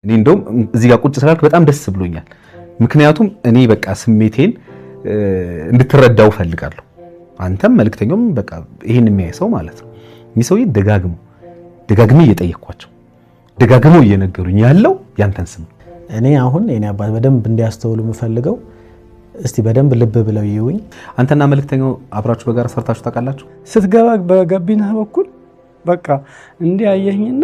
እኔ እንደውም እዚህ ጋር ቁጭ ስላልክ በጣም ደስ ብሎኛል ምክንያቱም እኔ በቃ ስሜቴን እንድትረዳው ፈልጋለሁ አንተም መልእክተኛውም በቃ ይሄን የሚያይሰው ማለት ነው ሚሰውይ ደጋግሜ እየጠየቅኳቸው ደጋግመው እየነገሩኝ ያለው ያንተን ስም እኔ አሁን የኔ አባት በደንብ እንዲያስተውሉ የምፈልገው እስቲ በደንብ ልብ ብለው ይዩኝ አንተና መልእክተኛው አብራችሁ በጋራ ሰርታችሁ ታውቃላችሁ ስትገባ በጋቢና በኩል በቃ እንዲያየኝና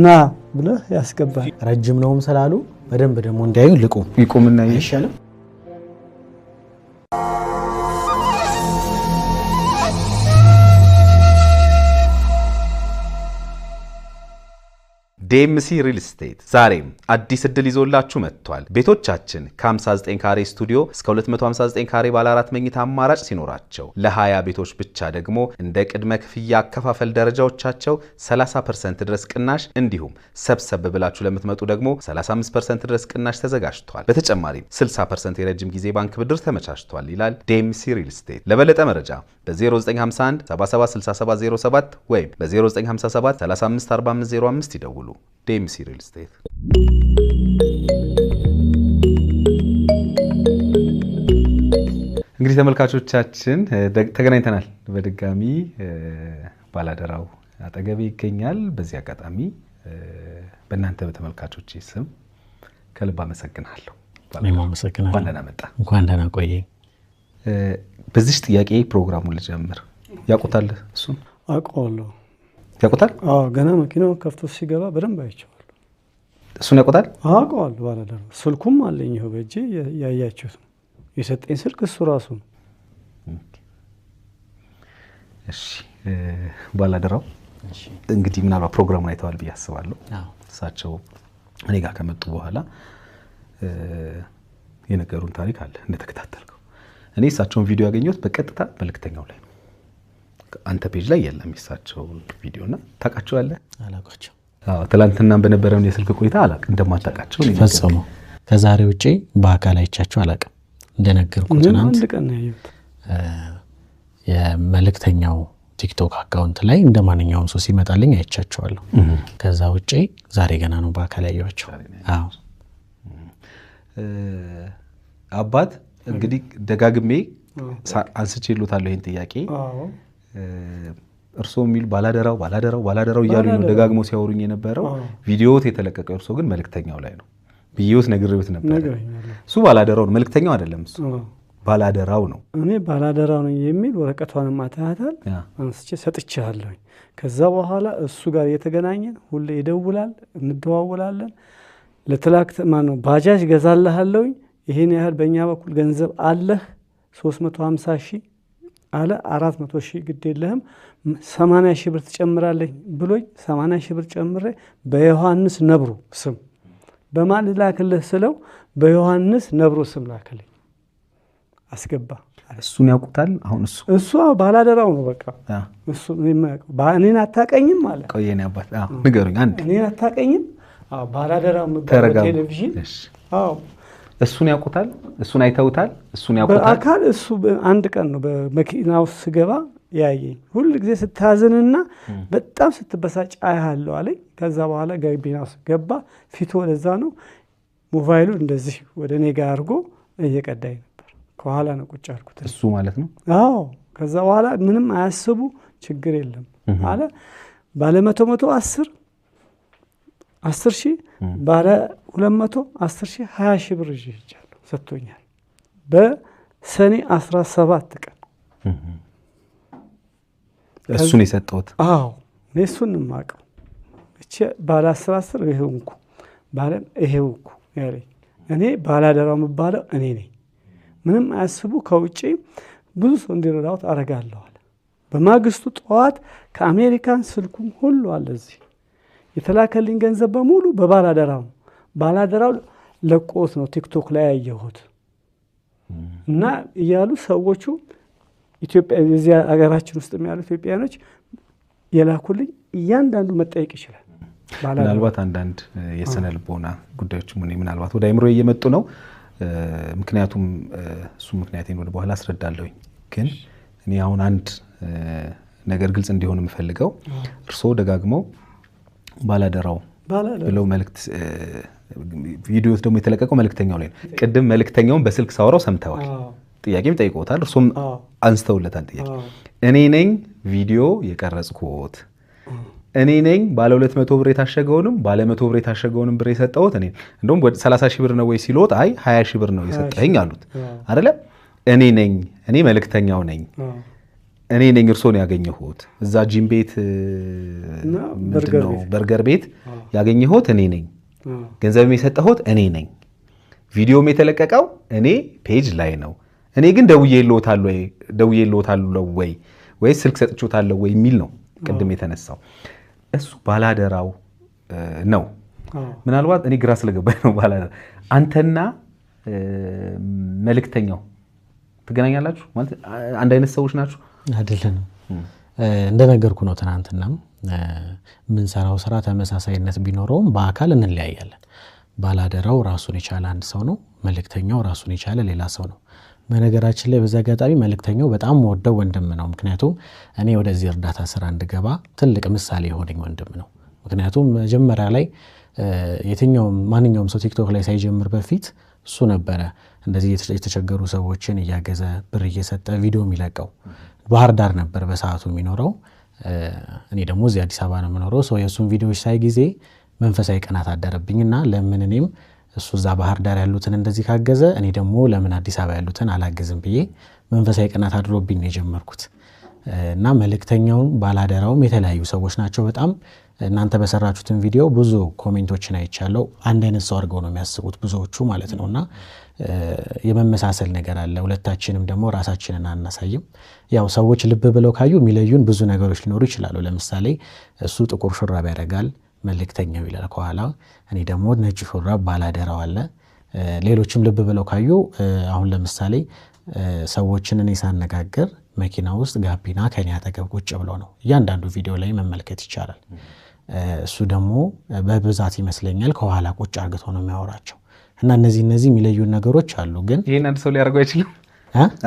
ና ብለህ ያስገባል ረጅም ነውም ስላሉ በደንብ ደግሞ እንዲያዩ ይቆምና ይሻላል ዴምሲ ሪል ስቴት ዛሬም አዲስ እድል ይዞላችሁ መጥቷል ቤቶቻችን ከ59 ካሬ ስቱዲዮ እስከ 259 ካሬ ባለ 4 መኝታ አማራጭ ሲኖራቸው ለ20 ቤቶች ብቻ ደግሞ እንደ ቅድመ ክፍያ አከፋፈል ደረጃዎቻቸው 30% ድረስ ቅናሽ እንዲሁም ሰብሰብ ብላችሁ ለምትመጡ ደግሞ 35% ድረስ ቅናሽ ተዘጋጅቷል በተጨማሪም 60% የረጅም ጊዜ ባንክ ብድር ተመቻችቷል ይላል ዴምሲ ሪል ስቴት ለበለጠ መረጃ በ0951 776707 ወይም በ0957 354505 ይደውሉ ዴምሲ ሪል ስቴት እንግዲህ ተመልካቾቻችን ተገናኝተናል በድጋሚ ባላደራው አጠገቤ ይገኛል በዚህ አጋጣሚ በእናንተ በተመልካቾቼ ስም ከልብ አመሰግናለሁ እኔም አመሰግናለሁ እንኳን ደህና መጣ እንኳን ደህና ቆየኝ በዚህ ጥያቄ ፕሮግራሙን ልጀምር ያቁታል እሱን አውቀዋለሁ ያቁታል ገና መኪናው ከፍቶ ሲገባ በደንብ አይቼዋለሁ እሱን ያቁታል አውቀዋለሁ ባላደራው ስልኩም አለኝ ይሄው በእጄ ያያችሁት የሰጠኝ ስልክ እሱ ራሱ ነው እሺ ባላደራው እሺ እንግዲህ ምናልባት ፕሮግራሙን አይተዋል ብዬ አስባለሁ እሳቸው እኔ ጋር ከመጡ በኋላ የነገሩን ታሪክ አለ እንደተከታተልከው እኔ እሳቸውን ቪዲዮ ያገኘሁት በቀጥታ መልእክተኛው ላይ ነው አንተ ፔጅ ላይ የለም እሳቸው ቪዲዮና ታውቃቸዋለህ አላውቃቸው ትላንትና በነበረው የስልክ ቆይታ አላውቅ እንደማታውቃቸው ነው ፈጽሞ ከዛሬ ውጪ በአካል አይቻቸው አላውቅም እንደነገርኩት ትናንት አንድ ቀን ያዩት የመልእክተኛው ቲክቶክ አካውንት ላይ እንደማንኛውም ሰው ሲመጣልኝ አይቻቸዋለሁ ከዛ ውጪ ዛሬ ገና ነው በአካል ያያቸው አዎ አባት እንግዲህ ደጋግሜ አንስቼልዎታለሁ ይሄን ጥያቄ እርሶ የሚል ባላደራው እያሉ ነው ደጋግሞ ሲያወሩኝ የነበረው ቪዲዮት የተለቀቀው እርሶ ግን መልእክተኛው ላይ ነው ቢዩት ነግሬዎት ነበር እሱ ባላደራው ነው መልእክተኛው አይደለም እሱ ባላደራው ነው እኔ ባላደራው ነው የሚል ወረቀቷን ማታታል አንስቼ ሰጥቻለሁ ከዛ በኋላ እሱ ጋር የተገናኘን ሁሌ ይደውላል እንደዋወላለን ለትላክት ማነው ባጃጅ ገዛልሃለሁ ይሄን ያህል በእኛ በኩል ገንዘብ አለህ 350,000 አለ 400,000 ግድ የለህም 80,000 ብር ትጨምራለህ ብሎኝ 80,000 ብር ጨምሬ በዮሐንስ ነብሩ ስም በማን ላክልህ ስለው በዮሐንስ ነብሩ ስም ላክልኝ አስገባ እሱን ያውቁታል አሁን እሱ ባላደራው ነው በቃ እሱ እኔን አታቀኝም አለ ቆየኔ አባት ንገሩኝ አንድ እኔን አታቀኝም ባላደራው ቴሌቪዥን አዎ እሱን ያውቁታል እሱን አይተውታል እሱን ያውቁታል በአካል እሱ አንድ ቀን ነው በመኪናው ስገባ ያየኝ ሁሉ ጊዜ ስታዝንና በጣም ስትበሳጭ አይሃለው አለኝ ከዛ በኋላ ጋቢናው ገባ ፊቱ ወደዛ ነው ሞባይሉ እንደዚህ ወደ እኔ ጋር አድርጎ እየቀዳኝ ነበር ከኋላ ነው ቁጭ አልኩት እሱ ማለት ነው አዎ ከዛ በኋላ ምንም አያስቡ ችግር የለም አለ ባለ 10,000 ባለ 210,000 20,000 ብር ይዣለሁ ሰጥቶኛል በሰኔ 17 ቀን እሱን የሰጠሁት አዎ እሱን ማቀው እቺ ባለ 10 ይሄውንኩ ባለ ይሄውኩ ያለኝ እኔ ባላደራው መባለው እኔ ነኝ ምንም አያስቡ ከውጪ ብዙ ሰው እንዲረዳው አረጋለሁ አለ በማግስቱ ጠዋት ከአሜሪካን ስልኩም ሁሉ አለዚህ የተላከልኝ ገንዘብ በሙሉ በባላደራው ለቆት ነው ቲክቶክ ላይ ያየሁት እና ይያሉ ሰዎቹ ኢትዮጵያ እዚህ ሀገራችን ውስጥ የሚያሉ ኢትዮጵያኖች የላኩልኝ እያንዳንዱ መጠየቅ ይችላል ምናልባት አንዳንድ የሰነ ልቦና ጉዳዮች ምናልባት ወደ አይምሮ እየመጡ ነው ምክንያቱም እሱ ምክንያቴን ወደ በኋላ አስረዳለሁኝ ግን እኔ አሁን አንድ ነገር ግልጽ እንዲሆን የምፈልገው እርሶ ደጋግመው ባላደራው ብለው መልእክት ቪዲዮስ ደግሞ የተለቀቀው መልእክተኛው ላይ ነው። ቅድም መልእክተኛውን በስልክ ሳወራው ሰምተዋል። ጥያቄም ጠይቆታል፣ እርሱም አንስተውለታል ጥያቄ። እኔ ነኝ ቪዲዮ የቀረጽኩት፣ እኔ ነኝ ባለ 200 ብር የታሸገውንም ባለ 100 ብር የታሸገውንም ብር የሰጠሁት እኔ። እንደውም 30 ሺህ ብር ነው ወይ ሲሎት አይ 20 ሺህ ብር ነው የሰጠኝ አሉት አይደለም። እኔ ነኝ፣ እኔ መልእክተኛው ነኝ፣ እኔ ነኝ እርሶን ያገኘሁት እዛ ጂም ቤት ምንድነው በርገር ቤት ያገኘሁት እኔ ነኝ፣ ገንዘብም የሰጠሁት እኔ ነኝ፣ ቪዲዮም የተለቀቀው እኔ ፔጅ ላይ ነው። እኔ ግን ደውዬልዎታለሁ ወይ ወይስ ስልክ ሰጥቼዎታለሁ ወይ የሚል ነው ቅድም የተነሳው። እሱ ባላደራው ነው። ምናልባት እኔ ግራ ስለገባኝ ነው ባላደራ። አንተና መልእክተኛው ትገናኛላችሁ ማለት አንድ አይነት ሰዎች ናችሁ? አይደለንም። እንደነገርኩ ነው ትናንትናም የምንሰራው ስራ ተመሳሳይነት ቢኖረውም በአካል እንለያያለን። ባላደራው ራሱን የቻለ አንድ ሰው ነው፣ መልእክተኛው ራሱን የቻለ ሌላ ሰው ነው። በነገራችን ላይ በዛ አጋጣሚ መልእክተኛው በጣም ወደው ወንድም ነው። ምክንያቱም እኔ ወደዚህ እርዳታ ስራ እንድገባ ትልቅ ምሳሌ የሆነኝ ወንድም ነው። ምክንያቱም መጀመሪያ ላይ ማንኛውም ሰው ቲክቶክ ላይ ሳይጀምር በፊት እሱ ነበረ እንደዚህ የተቸገሩ ሰዎችን እያገዘ ብር እየሰጠ ቪዲዮ የሚለቀው። ባህር ዳር ነበር በሰዓቱ የሚኖረው። እኔ ደግሞ እዚህ አዲስ አበባ ነው የምኖረው። ሰው የእሱን ቪዲዮዎች ሳይ ጊዜ መንፈሳዊ ቅናት አደረብኝና ለምን እኔም እሱ እዛ ባህር ዳር ያሉትን እንደዚህ ካገዘ እኔ ደግሞ ለምን አዲስ አበባ ያሉትን አላገዝም ብዬ መንፈሳዊ ቅናት አድሮብኝ ነው የጀመርኩት። እና መልእክተኛውም ባላደራውም የተለያዩ ሰዎች ናቸው። በጣም እናንተ በሰራችሁትን ቪዲዮ ብዙ ኮሜንቶችን አይቻለሁ። አንድ አይነት ሰው አድርገው ነው የሚያስቡት ብዙዎቹ ማለት ነውና የመመሳሰል ነገር አለ። ሁለታችንም ደግሞ ራሳችንን አናሳይም። ያው ሰዎች ልብ ብለው ካዩ የሚለዩን ብዙ ነገሮች ሊኖሩ ይችላሉ። ለምሳሌ እሱ ጥቁር ሹራብ ያደርጋል፣ መልእክተኛው ይላል ከኋላ፣ እኔ ደግሞ ነጭ ሹራብ ባላደራው አለ። ሌሎችም ልብ ብለው ካዩ አሁን ለምሳሌ ሰዎችን እኔ ሳነጋገር መኪና ውስጥ ጋቢና ከኔ አጠገብ ቁጭ ብሎ ነው እያንዳንዱ ቪዲዮ ላይ መመልከት ይቻላል። እሱ ደግሞ በብዛት ይመስለኛል ከኋላ ቁጭ አርግቶ ነው የሚያወራቸው። እና እነዚህ የሚለዩን ነገሮች አሉ። ግን ይሄን አንድ ሰው ሊያደርገው አይችልም።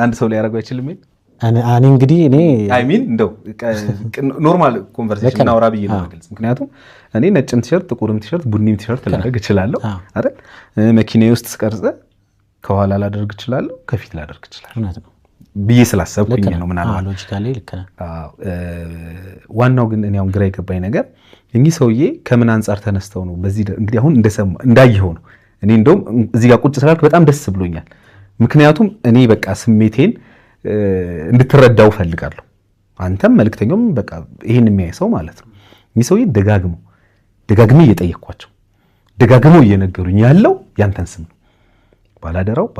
አንድ ሰው ሊያደርገው አይችልም። እኔ እንግዲህ አይ ሚን እንደው ኖርማል ኮንቨርሴሽን እናውራ ብዬ ነው ማለት። ምክንያቱም እኔ ነጭም ቲሸርት፣ ጥቁርም ቲሸርት፣ ቡኒም ቲሸርት ላደርግ እችላለሁ አይደል? መኪናዬ ውስጥ ስቀርጽ ከኋላ ላደርግ እችላለሁ፣ ከፊት ላደርግ እችላለሁ። እውነት ነው ብዬ ስላሰብኩኝ ነው። ምናልባት ሎጂካሊ ልክ ነው። ዋናው ግን እኔ አሁን ግራ የገባኝ ነገር እኚህ ሰውዬ ከምን አንጻር ተነስተው ነው በዚህ እንግዲህ አሁን እንዳየኸው ነው። እኔ እንደውም እዚህ ጋር ቁጭ ስላልክ በጣም ደስ ብሎኛል። ምክንያቱም እኔ በቃ ስሜቴን እንድትረዳው ፈልጋለሁ። አንተም መልእክተኛውም በቃ ይሄን የሚያይ ሰው ማለት ነው። እኚህ ሰውዬ ደጋግሜ እየጠየኳቸው ደጋግመው እየነገሩኝ ያለው ያንተን ስም ነው። ባላደራው።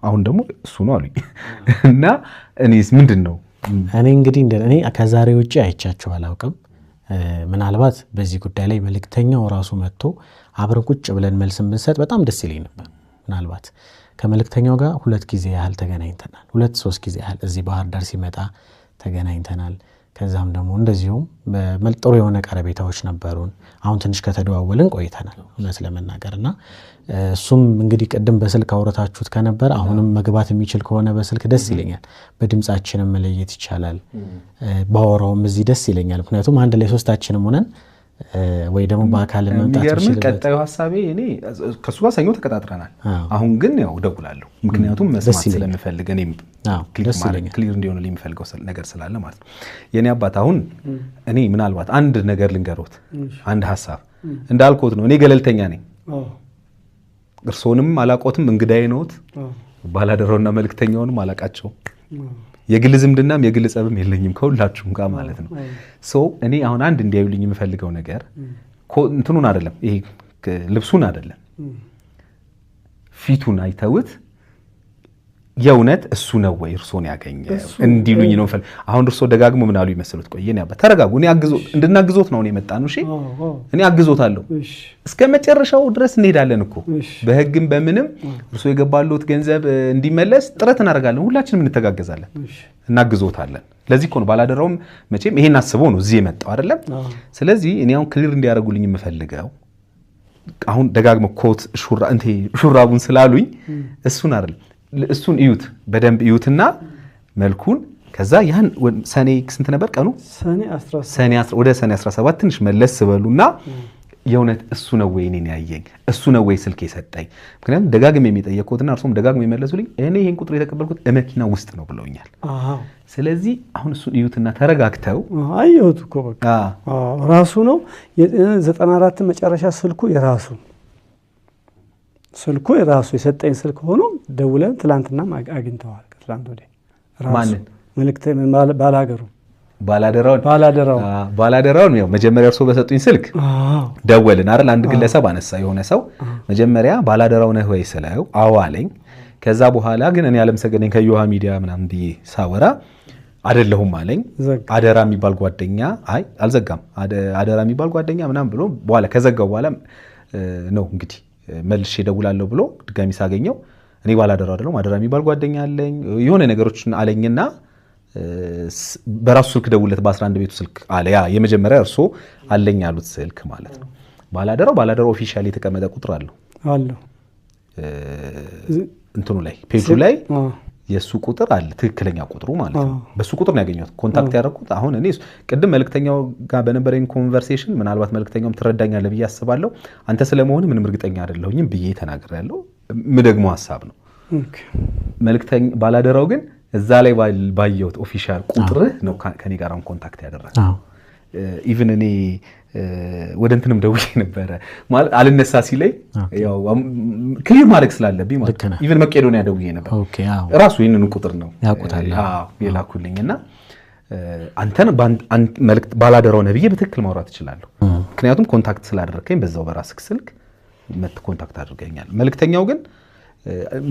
አሁን ደግሞ እሱ ነው አሉኝ። እና እኔስ ምንድን ነው እኔ እንግዲህ እኔ ከዛሬ ውጭ አይቻቸው አላውቅም። ምናልባት በዚህ ጉዳይ ላይ መልእክተኛው ራሱ መጥቶ አብረን ቁጭ ብለን መልስ ብንሰጥ በጣም ደስ ይለኝ ነበር። ምናልባት ከመልእክተኛው ጋር 2 ጊዜ ያህል ተገናኝተናል። 2-3 ጊዜ ያህል እዚህ ባህር ዳር ሲመጣ ተገናኝተናል። ከዛም ደግሞ እንደዚሁም ጥሩ የሆነ ቀረቤታዎች ነበሩን። አሁን ትንሽ ከተደዋወልን ቆይተናል እውነት ለመናገርና እሱም እንግዲህ ቅድም በስልክ አውረታችሁት ከነበረ አሁንም መግባት የሚችል ከሆነ በስልክ ደስ ይለኛል። በድምጻችንም መለየት ይቻላል። ባወራውም እዚህ ደስ ይለኛል። ምክንያቱም አንድ ላይ ሶስታችንም ሆነን ወይ ደግሞ በአካል መምጣት ይችላል። ቀጣዩ ሐሳቤ እኔ ከሱ ጋር ሰኞ ተቀጣጥረናል። አሁን ግን ያው እደውላለሁ፣ ምክንያቱም መስማት ስለምፈልግ እኔም ክሊር እንዲሆን የሚፈልገው ነገር ስላለ ማለት ነው። የኔ አባት አሁን እኔ ምናልባት አንድ ነገር ልንገሮት፣ አንድ ሐሳብ እንዳልኩት ነው። እኔ ገለልተኛ ነኝ። እርሶንም አላቆትም፣ እንግዳዬ ነዎት። ባላደራውና መልእክተኛውንም አላቃቸው። የግል ዝምድናም የግል ጸብም የለኝም ከሁላችሁም ጋር ማለት ነው። እኔ አሁን አንድ እንዲያዩልኝ የምፈልገው ነገር እንትኑን አይደለም፣ ይሄ ልብሱን አይደለም፣ ፊቱን አይተውት የእውነት እሱ ነው ወይ እርሶን ያገኘ እንዲሉኝ ነው። አሁን እርሶ ደጋግሞ ምን አሉ ይመስሉት? ቆይ እኔ አባ ተረጋጉ፣ እኔ እንድናግዞት ነው የመጣ ነው። እሺ እኔ አግዞታለሁ፣ እስከ መጨረሻው ድረስ እንሄዳለን እኮ በህግም በምንም እርሶ የገባሉት ገንዘብ እንዲመለስ ጥረት እናደርጋለን። ሁላችንም እንተጋገዛለን፣ እናግዞታለን። ለዚህ እኮ ነው ባላደራውም መቼም ይሄን አስበው ነው እዚህ የመጣው አይደለም። ስለዚህ እኔ አሁን ክሊር እንዲያደርጉልኝ የምፈልገው አሁን ደጋግሞ ኮት ሹራቡን ስላሉኝ እሱን አይደለም፣ እሱን እዩት፣ በደንብ እዩትና መልኩን ከዛ ያን ሰኔ ስንት ነበር ቀኑ? ሰኔ 17 ትንሽ መለስ በሉና የእውነት እሱ ነው ወይ እኔን ያየኝ እሱ ነው ወይ ስልክ የሰጠኝ? ምክንያቱም ደጋግሜ የሚጠየቁትና እርሱም ደጋግሜ የመለሱልኝ እኔ ይሄን ቁጥር የተቀበልኩት መኪና ውስጥ ነው ብለውኛል። ስለዚህ አሁን እሱን እዩትና ተረጋግተው አየሁት እኮ በቃ ራሱ ነው 94 መጨረሻ ስልኩ የራሱ የሰጠኝ ስልክ ሆኖ ደውለን ትላንትና አግኝተዋል። ከትላንት ወዲያ ማንን መልእክት ባላገሩ ባላደራውን ያው መጀመሪያ እርሶ በሰጡኝ ስልክ ደወልን አይደል? አንድ ግለሰብ አነሳ። የሆነ ሰው መጀመሪያ ባላደራው ነህ ወይ ስለው አዎ አለኝ። ከዛ በኋላ ግን እኔ አለምሰገነኝ ከዮሃ ሚዲያ ምናምን ብዬ ሳወራ አይደለሁም አለኝ። አደራ የሚባል ጓደኛ አልዘጋም አደራ የሚባል ጓደኛ ምናምን ብሎ በኋላ ከዘጋው በኋላ ነው እንግዲህ መልሼ እደውላለሁ ብሎ ድጋሚ ሳገኘው እኔ ባላደራው አይደለም አደራ የሚባል ጓደኛ አለኝ የሆነ ነገሮችን አለኝና በራሱ ስልክ ደውለት በ11 ቤቱ ስልክ አለ። ያ የመጀመሪያ እርሶ አለኝ ያሉት ስልክ ማለት ነው። ባላደራው ኦፊሻሊ የተቀመጠ ቁጥር አለው እንትኑ ላይ ፔጁ ላይ የሱ ቁጥር አለ፣ ትክክለኛ ቁጥሩ ማለት ነው። በሱ ቁጥር ነው ያገኘሁት ኮንታክት ያደረኩት። አሁን እኔ ቅድም መልእክተኛው ጋር በነበረኝ ኮንቨርሴሽን ምናልባት መልእክተኛውም ትረዳኛለህ ብዬ አስባለሁ። አንተ ስለመሆን ምንም እርግጠኛ አይደለሁኝም ብዬ ተናግሬያለሁ። ደግሞ ሐሳብ ነው መልእክተኛ ባላደራው ግን እዛ ላይ ባየሁት ኦፊሻል ቁጥር ነው ከኔ ጋር ኮንታክት ያደረገው። ኢቭን እኔ ወደ እንትንም ደውዬ ነበረ ማለት አልነሳ ሲለኝ ያው ክሊር ማድረግ ስላለብኝ ማለት ኢቭን መቄዶንያ ደውዬ ነበር። ራሱ ይሄንን ቁጥር ነው የላኩልኝና አንተን መልእክት ባላደራው ነብዬ በትክክል ማውራት እችላለሁ። ምክንያቱም ኮንታክት ስላደረከኝ በዛው በራስክ ስልክ መት ኮንታክት አድርገኛል።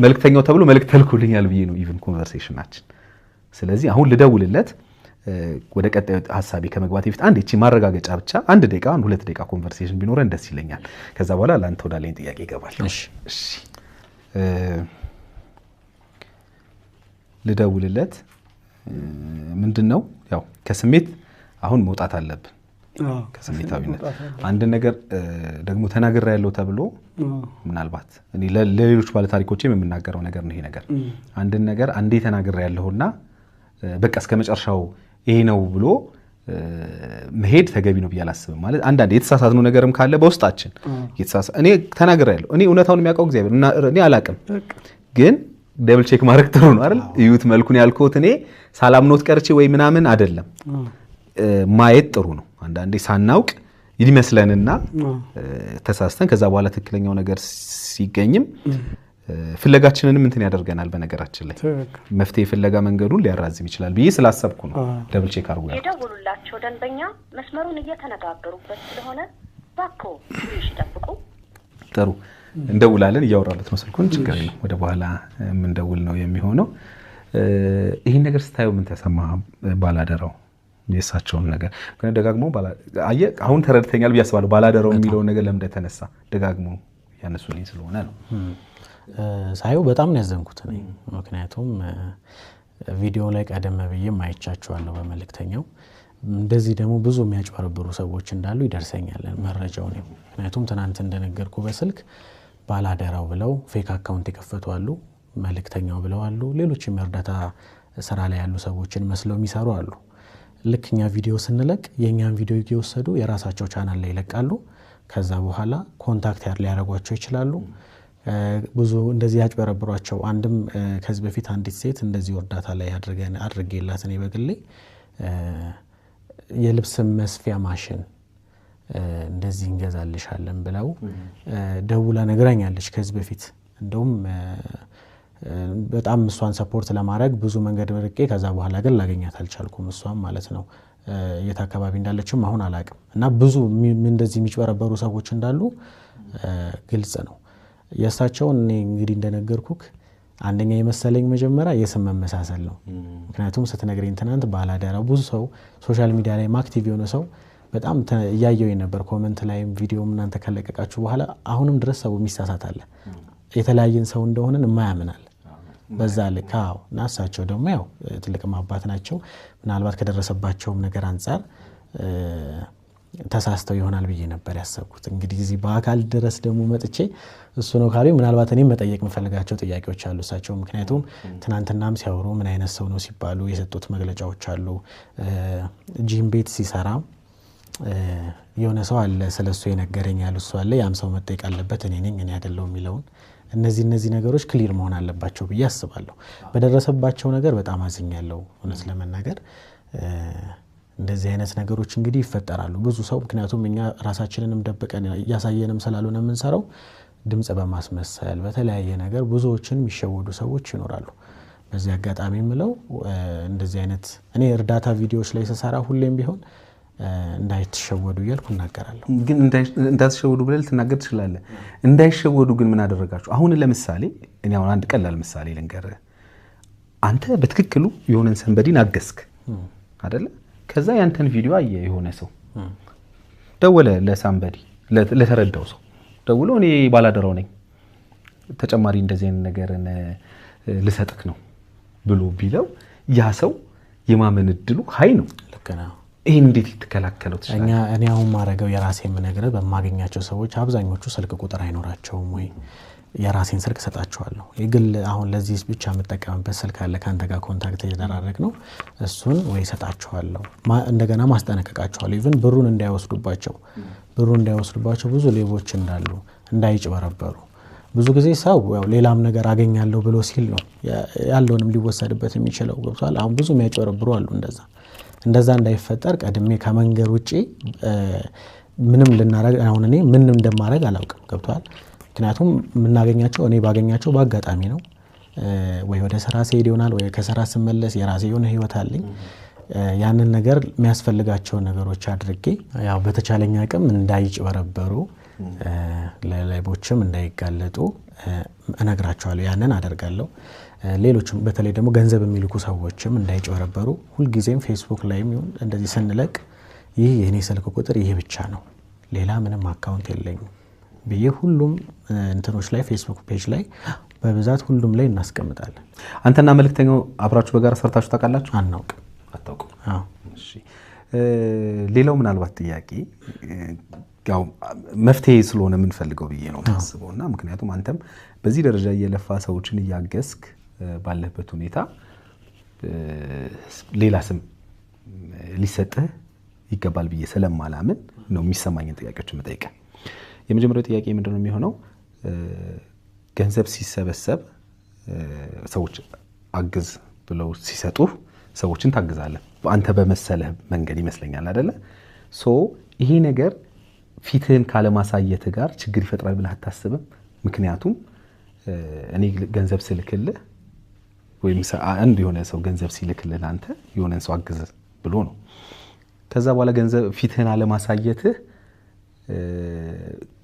መልእክተኛው ተብሎ መልእክት ተልኮልኛል ብዬ ነው ኢቭን ኮንቨርሴሽናችን። ስለዚህ አሁን ልደውልለት ወደ ቀጣዩ ሐሳቤ ከመግባቴ በፊት አንድ እቺ ማረጋገጫ ብቻ 1 ደቂቃ 2 ደቂቃ ኮንቨርሴሽን ቢኖረን ደስ ይለኛል። ከዛ በኋላ ላንተ ወዳለኝ ጥያቄ ይገባል። እሺ ልደውልለት ምንድነው ያው ከስሜት አሁን መውጣት አለብን። ከስሜታዊነት አንድ ነገር ደግሞ ተናግራ ያለው ተብሎ ምናልባት እኔ ለሌሎች ባለ ታሪኮቼም የምናገረው ነገር ነው። ይሄ ነገር አንድ ነገር አንዴ ተናግራ ያለውና በቃ እስከመጨረሻው ይሄ ነው ብሎ መሄድ ተገቢ ነው ብዬ አላስብም። ማለት አንዳንዴ የተሳሳትነው ነገርም ካለ በውስጣችን እኔ ተናግራ ያለው እኔ እውነታውን የሚያውቀው እግዚአብሔር እና እኔ አላቅም፣ ግን ደብል ቼክ ማድረግ ጥሩ ነው አይደል? እዩት መልኩን ያልኩት እኔ ሳላምኖት ቀርቼ ወይ ምናምን አይደለም፣ ማየት ጥሩ ነው። አንዳንዴ ሳናውቅ ይመስለንና ተሳስተን ከዛ በኋላ ትክክለኛው ነገር ሲገኝም ፍለጋችንንም እንትን ያደርገናል። በነገራችን ላይ መፍትሄ ፍለጋ መንገዱን ሊያራዝም ይችላል ብዬ ስላሰብኩ ነው ደብል ቼክ አድርጉ። የደውሉላቸው ደንበኛ መስመሩን እየተነጋገሩበት ስለሆነ ባኮ ትንሽ ይጠብቁ። ጥሩ እንደውላለን። እያወራለት ነው ስልኩን፣ ችግር የለም ወደ በኋላ የምንደውል ነው የሚሆነው። ይህን ነገር ስታየው ምን ተሰማ? ባላደራው የሳቸውን ነገር ግን ደጋግሞ አሁን ተረድተኛል ብዬ አስባለሁ። ባላደራው የሚለውን ነገር ለምን እንደተነሳ ደጋግሞ ያነሱልኝ ስለሆነ ነው። ሳየው በጣም ነው ያዘንኩት እኔ። ምክንያቱም ቪዲዮ ላይ ቀደም ብዬም አይቻቸዋለሁ በመልእክተኛው። እንደዚህ ደግሞ ብዙ የሚያጭበረብሩ ሰዎች እንዳሉ ይደርሰኛል መረጃው ነው። ምክንያቱም ትናንት እንደነገርኩ በስልክ ባላደራው ብለው ፌክ አካውንት የከፈቱ አሉ፣ መልእክተኛው ብለው አሉ፣ ሌሎችም የእርዳታ ስራ ላይ ያሉ ሰዎችን መስለው የሚሰሩ አሉ። ልክኛ ቪዲዮ ስንለቅ የኛን ቪዲዮ እየወሰዱ የራሳቸው ቻናል ላይ ይለቃሉ። ከዛ በኋላ ኮንታክት ሊያደርጓቸው ይችላሉ። ብዙ እንደዚህ ያጭበረብሯቸው። አንድም ከዚህ በፊት አንዲት ሴት እንደዚህ እርዳታ ላይ አድርጌላት እኔ በግሌ የልብስ መስፊያ ማሽን እንደዚህ እንገዛልሻለን ብለው ደውላ ነግራኛለች ከዚህ በፊት። እንደውም በጣም እሷን ሰፖርት ለማድረግ ብዙ መንገድ ወርቄ ከዛ በኋላ ግን ላገኛት አልቻልኩም። እሷም ማለት ነው የት አካባቢ እንዳለችም አሁን አላቅም። እና ብዙ እንደዚህ የሚጭበረበሩ ሰዎች እንዳሉ ግልጽ ነው። የእሳቸውን እኔ እንግዲህ እንደነገርኩክ አንደኛ የመሰለኝ መጀመሪያ የስም መመሳሰል ነው። ምክንያቱም ስትነግረኝ ትናንት ባላደራው ብዙ ሰው ሶሻል ሚዲያ ላይ አክቲቭ የሆነ ሰው በጣም እያየው ነበር። ኮሜንት ላይም ቪዲዮም እናንተ ከለቀቃችሁ በኋላ አሁንም ድረስ ሰው የሚሳሳት አለ። የተለያየን ሰው እንደሆነን የማያምናል በዛ ልክ። አዎ እና እሳቸው ደግሞ ያው ትልቅም አባት ናቸው። ምናልባት ከደረሰባቸውም ነገር አንፃር ተሳስተው ይሆናል ብዬ ነበር ያሰብኩት። እንግዲህ እዚህ በአካል ድረስ ደግሞ መጥቼ እሱ ነው ካሉኝ ምናልባት እኔም መጠየቅ የምፈልጋቸው ጥያቄዎች አሉ እሳቸው። ምክንያቱም ትናንትናም ሲያወሩ ምን አይነት ሰው ነው ሲባሉ የሰጡት መግለጫዎች አሉ። ጂም ቤት ሲሰራ የሆነ ሰው አለ ስለሱ የነገረኝ ያሉ ሰው አለ ያም ሰው መጠየቅ አለበት እኔ ነኝ እኔ አይደለም የሚለውን እነዚህ ነገሮች ክሊር መሆን አለባቸው ብዬ አስባለሁ። በደረሰባቸው ነገር በጣም አዝኛለሁ እውነት ለመናገር። እንደዚህ አይነት ነገሮች እንግዲህ ይፈጠራሉ ብዙ ሰው ምክንያቱም እኛ ራሳችንንም ደብቀን ያሳየንም ስላልሆነ የምንሰራው ድምጽ በማስመሰል በተለያየ ነገር ብዙዎችን የሚሸወዱ ሰዎች ይኖራሉ። በዚህ አጋጣሚ ምለው እንደዚህ አይነት እኔ እርዳታ ቪዲዮዎች ላይ ሰሳራ ሁሌም ቢሆን እንዳይተሸወዱ ይልኩ እናገራለሁ። ግን እንዳይተሸወዱ ብለህ ተናገር ትችላለህ። እንዳይሸወዱ ግን ምን አደረጋችሁ? አሁን ለምሳሌ እኔ አሁን አንድ ቀላል ምሳሌ ልንገርህ። አንተ በትክክሉ የሆነን ሰንበዲን አገስክ አይደለ? ከዛ ያንተን ቪዲዮ አየ የሆነ ሰው ደወለ ለሳምበዲ ለተረዳው ሰው ደውሎ እኔ ባላደራው ነኝ ተጨማሪ እንደዚህ አይነት ነገርን ልሰጥክ ነው ብሎ ቢለው ያ ሰው የማመን እድሉ ሃይ ነው። ልክ ነው። ይሄን እንዴት ይተከላከለው ትችላለህ? እኔ አሁን ማረጋው የራሴ የምነግርህ በማገኛቸው ሰዎች አብዛኞቹ ስልክ ቁጥር አይኖራቸውም ወይ የራሴን ስልክ ሰጣቸዋለሁ። ይግል አሁን ለዚህ ብቻ መጠቀምበት ስልክ አለ ካንተ ጋር ኮንታክት እየተደራረግ ነው እሱን ወይ ሰጣቸዋለሁ እንደገና ማስጠነቀቃቸዋለሁ። ኢቭን ብሩን እንዳይወስዱባቸው ብዙ ሌቦች እንዳሉ እንዳይጭበረበሩ። ብዙ ጊዜ ሰው ያው ሌላም ነገር አገኛለሁ ብሎ ሲል ነው ያለውንም ሊወሰድበት የሚችለው ገብቷል። አሁን ብዙ የሚያጭበረብሩ አሉ። እንደዛ እንዳይፈጠር ቀድሜ ከመንገር ውጪ ምንም ልናረግ አሁን እኔ ምን እንደማረግ አላውቅም ገብቷል። ምክንያቱም ምናገኛቸው እኔ ባገኛቸው በአጋጣሚ ነው ወይ ወደ ስራ ሲሄድ ይሆናል ወይ ከስራ ስመለስ የራሴ የሆነ ህይወት አለኝ። ያንን ነገር የሚያስፈልጋቸው ነገሮች አድርጌ ያው በተቻለኛ አቅም እንዳይጭበረበሩ ለሌቦችም እንዳይጋለጡ እነግራቸዋለሁ። ያንን አደርጋለሁ። ሌሎችም በተለይ ደግሞ ገንዘብ የሚልኩ ሰዎችም እንዳይጭበረበሩ ሁልጊዜም ፌስቡክ ላይም ይሁን እንደዚህ ስንለቅ ይህ የኔ ስልክ ቁጥር ይሄ ብቻ ነው ሌላ ምንም አካውንት የለኝም ብዬ ሁሉም እንትኖች ላይ ፌስቡክ ፔጅ ላይ በብዛት ሁሉም ላይ እናስቀምጣለን። አንተና መልእክተኛው አብራችሁ በጋራ ሰርታችሁ ታውቃላችሁ? አታውቁም። አዎ። እሺ ሌላው ምናልባት ጥያቄ ያው መፍትሄ ስለሆነ ምን ፈልገው ብዬ ነው ማስበውና ምክንያቱም አንተም በዚህ ደረጃ እየለፋ ሰዎችን እያገስክ ባለበት ሁኔታ ሌላ ስም ሊሰጥህ ይገባል ብዬ ስለማላምን ነው የሚሰማኝን ጥያቄዎች መጠየቅ። የመጀመሪያው ጥያቄ ምንድነው የሚሆነው? ገንዘብ ሲሰበሰብ ሰዎች አግዝ ብለው ሲሰጡ ሰዎችን ታግዛለህ አንተ በመሰለህ መንገድ ይመስለኛል አይደለ? ሶ ይሄ ነገር ፊትህን ካለማሳየት ጋር ችግር ይፈጥራል ብለህ አታስብም? ምክንያቱም እኔ ገንዘብ ስልክልህ ወይም አንድ የሆነ ሰው ገንዘብ ሲልክልህ አንተ የሆነን ሰው አግዝ ብሎ ነው። ከዛ በኋላ ገንዘብ ፊትህን አለማሳየትህ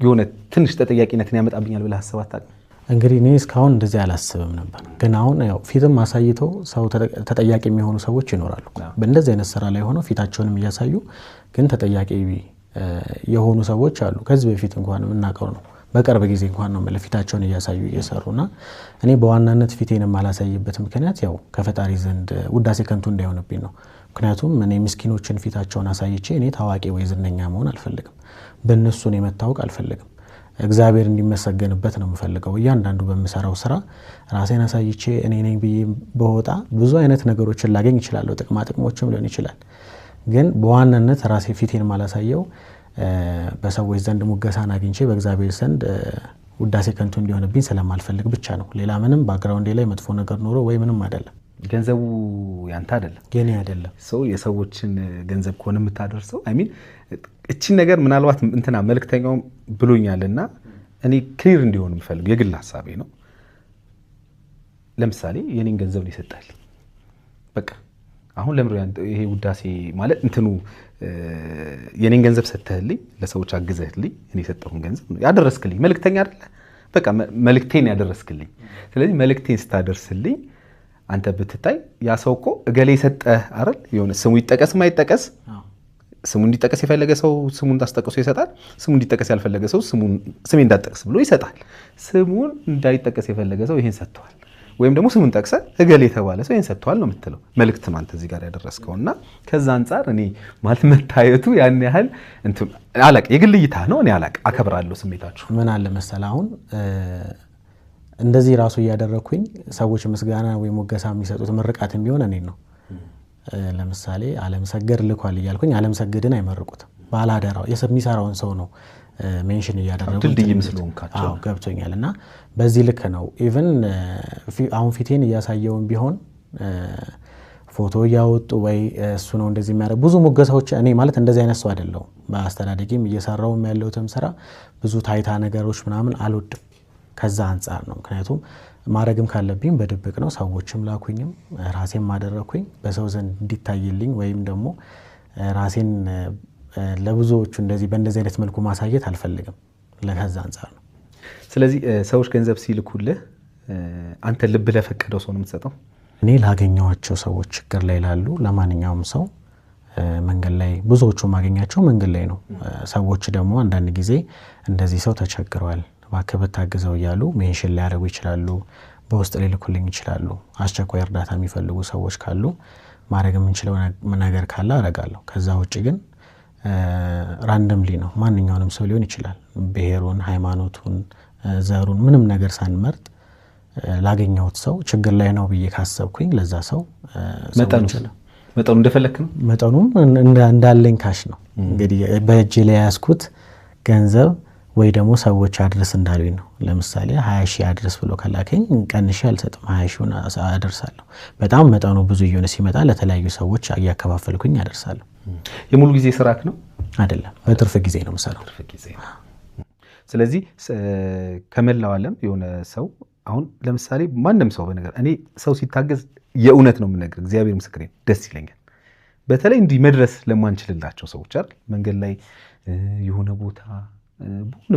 የሆነ ትንሽ ተጠያቂነትን ያመጣብኛል ብለህ አስበህ አታውቅም? እንግዲህ እኔ እስካሁን እንደዚህ አላስብም ነበር። ግን አሁን ያው ፊትም ማሳይቶ ሰው ተጠያቂ የሚሆኑ ሰዎች ይኖራሉ። በእንደዚህ አይነት ስራ ላይ ሆነው ፊታቸውንም እያሳዩ ግን ተጠያቂ የሆኑ ሰዎች አሉ። ከዚህ በፊት እንኳን እናቀው ነው በቅርብ ጊዜ እንኳን ነው ለፊታቸውን እያሳዩ እየሰሩና እኔ በዋናነት ፊቴንም አላሳይበት ምክንያት ያው ከፈጣሪ ዘንድ ውዳሴ ከንቱ እንዳይሆንብኝ ነው። ምክንያቱም እኔ ምስኪኖችን ፊታቸውን አሳይቼ እኔ ታዋቂ ወይ ዝነኛ መሆን አልፈልግም። በእነሱ ነው መታወቅ አልፈልግም። እግዚአብሔር እንዲመሰገንበት ነው የምፈልገው። እያንዳንዱ በመሰራው ስራ ራሴን አሳይቼ እኔ ነኝ ብዬ በወጣ ብዙ አይነት ነገሮችን ላገኝ ይችላል፣ ጥቅሞችም ሊሆን ይችላል። ግን በዋናነት ራሴ ፊቴን ማላሳየው በሰዎች ዘንድ ሙገሳን አግኝቼ በእግዚአብሔር ዘንድ ውዳሴ ከንቱ እንዲሆንብኝ ስለማልፈልግ ብቻ ነው። ሌላ ምንም ባክግራውንዴ ላይ መጥፎ ነገር ኖሮ ወይ ምንም አይደለም። ገንዘቡ ያንተ አይደለም፣ የኔ አይደለም። ሰው የሰዎችን ገንዘብ ኮን የምታደርሰው አይ ሚን እቺ ነገር ምናልባት እንትና መልእክተኛው ብሎኛልና እኔ ክሊር እንዲሆን የምፈልግ የግል ሐሳቤ ነው። ለምሳሌ የኔን ገንዘብ ነው ይሰጣል። በቃ አሁን ለምሩያን ይሄ ውዳሴ ማለት እንትኑ የኔን ገንዘብ ሰተህልኝ ለሰዎች አግዘህልኝ እኔ ሰጠሁን ገንዘብ ነው ያደረስክልኝ መልእክተኛ አይደለ? በቃ መልእክቴን ያደረስክልኝ። ስለዚህ መልእክቴን ስታደርስልኝ አንተ ብትታይ ያ ሰው እኮ እገሌ ሰጠህ አይደል? የሆነ ስሙ ይጠቀስ ማይጠቀስ ስሙ እንዲጠቀስ የፈለገ ሰው ስሙን እንዳስጠቀሱ ይሰጣል። ስሙ እንዲጠቀስ ያልፈለገ ሰው ስሜ እንዳጠቀስ ብሎ ይሰጣል። ስሙን እንዳይጠቀስ የፈለገ ሰው ይሄን ሰጥቷል ወይም ደግሞ ስሙን ጠቅሰ እገሌ የተባለ ሰው ይሄን ሰጥቷል ነው የምትለው። መልእክት ነው አንተ እዚህ ጋር ያደረስከውና ከዛ አንፃር እኔ ማለት መታየቱ ያን ያህል እንትን አላቅ የግል እይታ ነው። እኔ አላቅ አከብራለሁ ስሜታችሁ። ምን አለ መሰለህ አሁን እንደዚህ ራሱ እያደረኩኝ ሰዎች ምስጋና ወይ ሞገሳ የሚሰጡት ምርቃት የሚሆን እኔ ነው። ለምሳሌ ዓለም ሰገድ ልኳል እያልኩኝ ዓለም ሰገድን አይመርቁትም። ባላደራው የሚሰራውን ሰው ነው ሜንሽን እያደረጉ ድልድይ ምስሉንካቸው አዎ ገብቶኛልና በዚህ ልክ ነው ኢቭን አሁን ፊቴን እያሳየውን ቢሆን ፎቶ ያወጡ ወይ እሱ ነው እንደዚህ የሚያደርግ ብዙ ሙገሳዎች እኔ ማለት እንደዚህ አይነት ሰው አይደለም በአስተዳደጊም እየሰራውም ያለውትም ስራ ብዙ ታይታ ነገሮች ምናምን አልወድም ከዛ አንፃር ነው ምክንያቱም ማረግም ካለብኝ በድብቅ ነው ሰዎችም ላኩኝም ራሴን ማደረኩኝ በሰው ዘንድ እንዲታይልኝ ወይም ደግሞ ራሴን ለብዙዎቹ እንደዚህ በእንደዚህ አይነት መልኩ ማሳየት አልፈልግም ለከዛ አንፃር ነው ስለዚህ ሰዎች ገንዘብ ሲልኩልህ አንተ ልብ ለፈቀደው ሰው ነው የምትሰጠው እኔ ላገኘዋቸው ሰዎች ችግር ላይ ላሉ ለማንኛውም ሰው መንገድ ላይ ብዙዎቹ ማገኛቸው መንገድ ላይ ነው ሰዎች ደግሞ አንዳንድ ጊዜ እንደዚህ ሰው ተቸግሯል ባከበት ታግዘው ያሉ ሜንሽን ላይ ያደርጉ ይችላሉ በውስጥ ላይ ልኩልኝ ይችላሉ አስቸኳይ እርዳታ የሚፈልጉ ሰዎች ካሉ ማድረግ የምንችለው ነገር ካለ አረጋለሁ ከዛ ውጪ ግን ራንደምሊ ነው ማንኛውንም ሰው ሊሆን ይችላል ብሔሩን ሃይማኖቱን ዘሩን ምንም ነገር ሳንመርጥ ላገኘሁት ሰው ችግር ላይ ነው ብዬ ካሰብኩኝ ለዛ ሰው መጠኑ እንደፈለክ ነው መጠኑም እንዳለኝ ካሽ ነው እንግዲህ በእጄ ላይ ያስኩት ገንዘብ ወይ ደግሞ ሰዎች አድርስ እንዳሉኝ ነው ለምሳሌ 20,000 አድርስ ብሎ ከላከኝ ቀንሼ አልሰጥም 20,000ን አደርሳለሁ በጣም መጠኑ ብዙ ይሆነ ሲመጣ ለተለያዩ ሰዎች ያከፋፈልኩኝ አደርሳለሁ የሙሉ ጊዜ ስራክ ነው አይደለም በትርፍ ጊዜ ነው የምሰራው ትርፍ ጊዜ ስለዚህ ከመላው ዓለም የሆነ ሰው አሁን ለምሳሌ ማንንም ሰው በነገር እኔ ሰው ሲታገዝ የእውነት ነው የምነግር እግዚአብሔር ምስክሬ ደስ ይለኛል በተለይ እንዲህ መድረስ ለማንችልላቸው ሰዎች አይደል መንገድ ላይ የሆነ ቦታ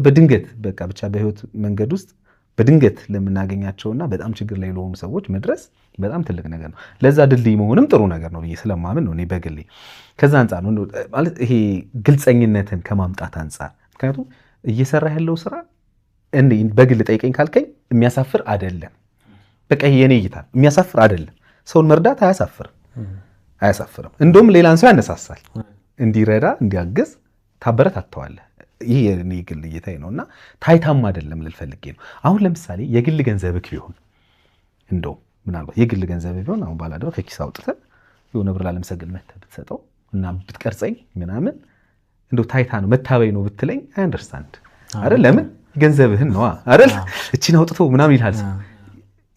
በድንገት በቃ ብቻ በህይወት መንገድ ውስጥ በድንገት ለምናገኛቸውና በጣም ችግር ላይ ለሆኑ ሰዎች መድረስ በጣም ትልቅ ነገር ነው ለዛ ድልድይ መሆንም ጥሩ ነገር ነው ብዬ ስለማምን ነው እኔ በግሌ ከዛ አንፃር ነው ማለት ይሄ ግልጸኝነትን ከማምጣት አንፃር ምክንያቱም እየሰራ ያለው ስራ እንዴ በግል ጠይቀኝ ካልከኝ የሚያሳፍር አይደለም በቃ የኔ እይታ የሚያሳፍር አይደለም ሰውን መርዳት አያሳፍርም እንደውም ሌላን ሰው ያነሳሳል እንዲረዳ እንዲያግዝ ታበረታተዋለህ ይሄ የኔ ግል እይታዬ ነውና ታይታም አይደለም ልፈልጌ ነው አሁን ለምሳሌ የግል ገንዘብክ ቢሆን እንደው ምናልባት የግል ገንዘብ ቢሆን አሁን ባላደረው ከኪስ አውጥተህ የሆነ ብር ለምሰግል መተህ ብትሰጠው እና ብትቀርጸኝ ምናምን እንደው ታይታ ነው መታበይ ነው ብትለኝ አይ አንደርስታንድ አይደል ለምን ገንዘብህን ነው አይደል እቺን አውጥቶ ምናምን ይላል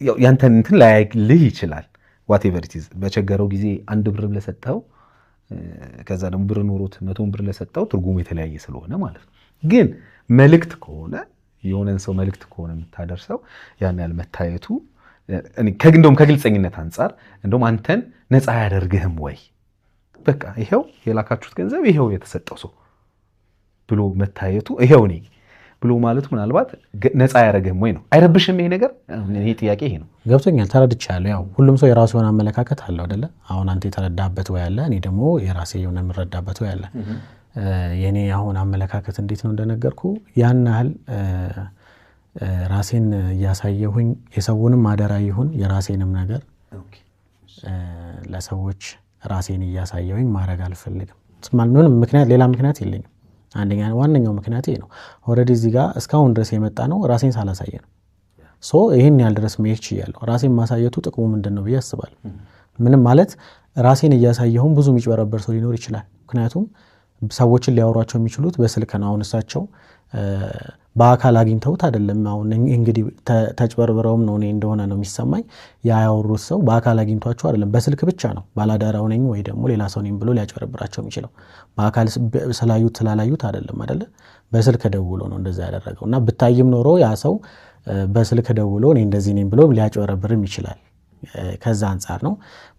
ያው ያንተን እንትን ላይልህ ይችላል whatever it is በቸገረው ጊዜ አንድ ብር ለሰጠው ከዛ ደግሞ ብር ኖሮት 100 ብር ለሰጠው ትርጉሙ የተለያየ ስለሆነ ማለት ነው ግን መልእክት ከሆነ የሆነን ሰው መልእክት ከሆነ የምታደርሰው ያን ያህል መታየቱ እኔ ከግንዶም ከግልጸኝነት አንፃር እንደውም አንተን ነፃ ያደርግህም ወይ በቃ ይሄው የላካችሁት ገንዘብ ይሄው የተሰጠው ሰው ብሎ መታየቱ ይሄው ነኝ ብሎ ማለት ምናልባት ነፃ ያደርግህም ወይ ነው አይረብሽም ይሄ ነገር ይሄ ጥያቄ ይሄ ነው ገብቶኛል ተረድቻለሁ ያው ሁሉም ሰው የራሱ የሆነ አመለካከት አለው አይደለ አሁን አንተ የተረዳበት ወይ አለ እኔ ደግሞ የራሴ የሆነ የምረዳበት ወይ አለ የኔ አሁን አመለካከት እንዴት ነው እንደነገርኩ ያን ያህል ራሴን ያሳየሁኝ የሰውንም አደራ ይሁን የራሴንም ነገር ለሰዎች ራሴን ያሳየሁኝ ማድረግ አልፈልግም ምንም ምክንያት ሌላ ምክንያት የለኝም አንደኛ ዋነኛው ምክንያት ይሄ ነው ኦሬዲ እዚህ ጋር እስካሁን ድረስ የመጣ ነው ራሴን ሳላሳየ ነው ሶ ይሄን ያህል ድረስ መሄድ ይችላል ራሴን ማሳየቱ ጥቅሙ ምንድነው ብዬ አስባለሁ ምንም ማለት ራሴን ያሳየሁም ብዙ የሚጭበረበር ሰው ሊኖር ይችላል ምክንያቱም ሰዎችን ሊያወሯቸው የሚችሉት በስልክ ነው አሁን እሳቸው በአካል አግኝተውት አይደለም አሁን እንግዲህ ተጭበርብረውም ነው እኔ እንደሆነ ነው የሚሰማኝ ያያወሩት ሰው በአካል አግኝቷቸው አይደለም በስልክ ብቻ ነው ባላዳራው ነኝ ወይ ደግሞ ሌላ ሰው ነኝ ብሎ ሊያጭበረብራቸው የሚችለው በአካል ስላላዩት አይደለም አይደለ በስልክ ደውሎ ነው እንደዛ ያደረገውና ብታይም ኖሮ ያ ሰው በስልክ ደውሎ እኔ እንደዚህ ነኝ ብሎ ሊያጭበረብርም ይችላል ከዛ አንፃር ነው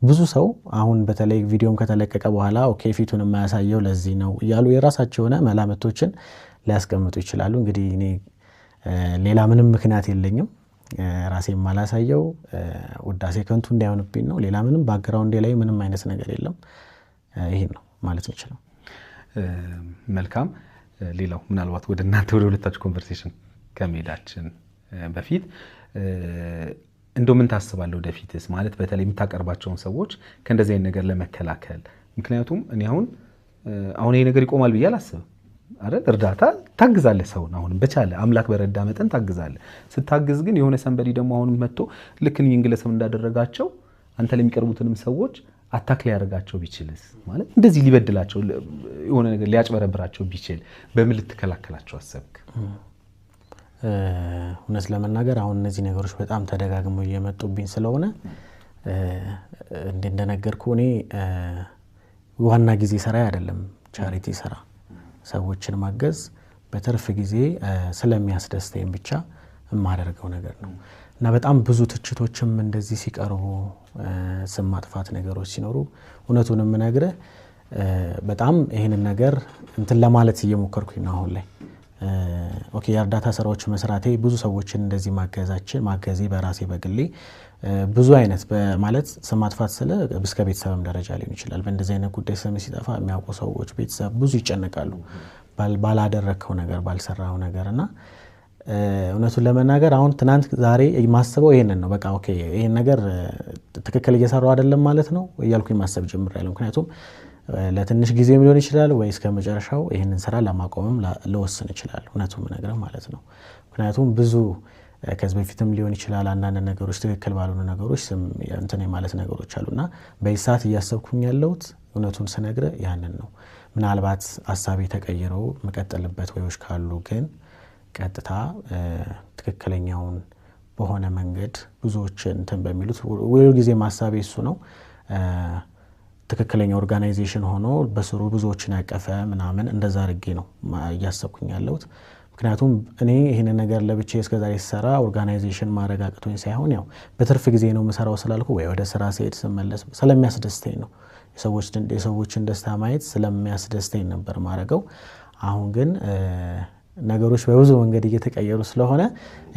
ብዙ ሰው አሁን በተለይ ቪዲዮም ከተለቀቀ በኋላ ኦኬ ፊቱን የማያሳየው ለዚህ ነው ይያሉ የራሳቸው ሆነ መላመቶችን ሊያስቀምጡ ይችላሉ እንግዲህ እኔ ሌላ ምንም ምክንያት የለኝም ራሴን ማላሳየው ውዳሴ ከንቱ እንዳይሆንብኝ ነው ሌላ ምንም ባክግራውንድ ላይ ምንም አይነት ነገር የለም ይሄን ነው ማለት ነው መልካም ሌላው ምናልባት ወደ እናንተ ወደ ሁለታችሁ ኮንቨርሴሽን ከመሄዳችን በፊት እንደው ምን ታስባለህ ወደፊትስ ማለት በተለይ የምታቀርባቸውን ሰዎች ከእንደዚህ አይነት ነገር ለመከላከል ምክንያቱም እኔ አሁን ይሄ ነገር ይቆማል ብዬ አላስብም አይደል እርዳታ ታግዛለህ ሰውን አሁን በቻለ አምላክ በረዳ መጠን ታግዛለህ ስታግዝ ግን የሆነ ሰንበዲ ደግሞ አሁን መጥቶ ልክ እንግለሰብ እንዳደረጋቸው አንተ ለሚቀርቡትንም ሰዎች አታክ ሊያደርጋቸው ቢችልስ ማለት እንደዚህ ሊበድላቸው የሆነ ነገር ሊያጭበረብራቸው ቢችል በምን ልትከላከላቸው አሰብክ? እውነት ለመናገር አሁን እነዚህ ነገሮች በጣም ተደጋግመው እየመጡብኝ ስለሆነ እንደነገርኩ እኔ ዋና ጊዜ ስራ አይደለም ቻሪቲ ስራ ሰዎችን ማገዝ በትርፍ ጊዜ ስለሚያስደስተኝ ብቻ የማደርገው ነገር ነው እና በጣም ብዙ ትችቶችም እንደዚህ ሲቀርቡ ስም ማጥፋት ነገሮች ሲኖሩ እውነቱንም ነገርህ በጣም ይሄንን ነገር እንትን ለማለት እየሞከርኩኝ ነው አሁን ላይ ኦኬ የእርዳታ ስራዎች መስራቴ ብዙ ሰዎችን እንደዚህ ማገዜ በራሴ በግሌ ብዙ አይነት ማለት ስም ማጥፋት ስለ እስከ ቤተሰብም ደረጃ ሊሆን ይችላል በእንደዚህ አይነት ጉዳይ ስም ሲጠፋ የሚያውቁ ሰዎች ቤተሰብ ብዙ ይጨነቃሉ ባላደረከው ነገር ባልሰራው ነገርና እውነቱን ለመናገር አሁን ትናንት ዛሬ ማስበው ይሄንን ነው በቃ ኦኬ ይሄን ነገር ትክክል እየሰራው አይደለም ማለት ነው እያልኩኝ ማሰብ ጀምሬያለሁ ምክንያቱም ለትንሽ ጊዜ ሊሆን ይችላል ወይ እስከ መጨረሻው ይሄንን ስራ ለማቆምም ለወሰን ይችላል እውነቱን ነገር ማለት ነው ምክንያቱም ብዙ ከዚህ በፊትም ሊሆን ይችላል አንዳንድ ነገሮች ትክክል ባልሆኑ ነገሮች ስም እንትን ማለት ነገሮች አሉና በይሳት እያሰብኩኝ ያለውት እውነቱን ስነግር ያንን ነው ምናልባት ሐሳቤ ተቀይረው መቀጠልበት ወይዎች ካሉ ግን ቀጥታ ትክክለኛውን በሆነ መንገድ ብዙዎች እንትን በሚሉት ወይ ጊዜ ማሳቤ እሱ ነው ትክክለኛ ኦርጋናይዜሽን ሆኖ በስሩ ብዙዎችን ያቀፈ ምናምን እንደዛ አድርጌ ነው እያሰብኩኝ ያለሁት ምክንያቱም እኔ ይሄን ነገር ለብቻዬ እስከዛሬ ሰራ ኦርጋናይዜሽን ማረጋግጦኝ ሳይሆን ያው በትርፍ ጊዜ ነው መሰራው ስላልኩ ወይ ወደ ስራ ሲሄድ ስመለስ ስለሚያስደስተኝ ነው የሰዎችን ደስታ ማየት ስለሚያስደስተኝ ነበር ማረጋው አሁን ግን ነገሮች በብዙ መንገድ እየተቀየሩ ስለሆነ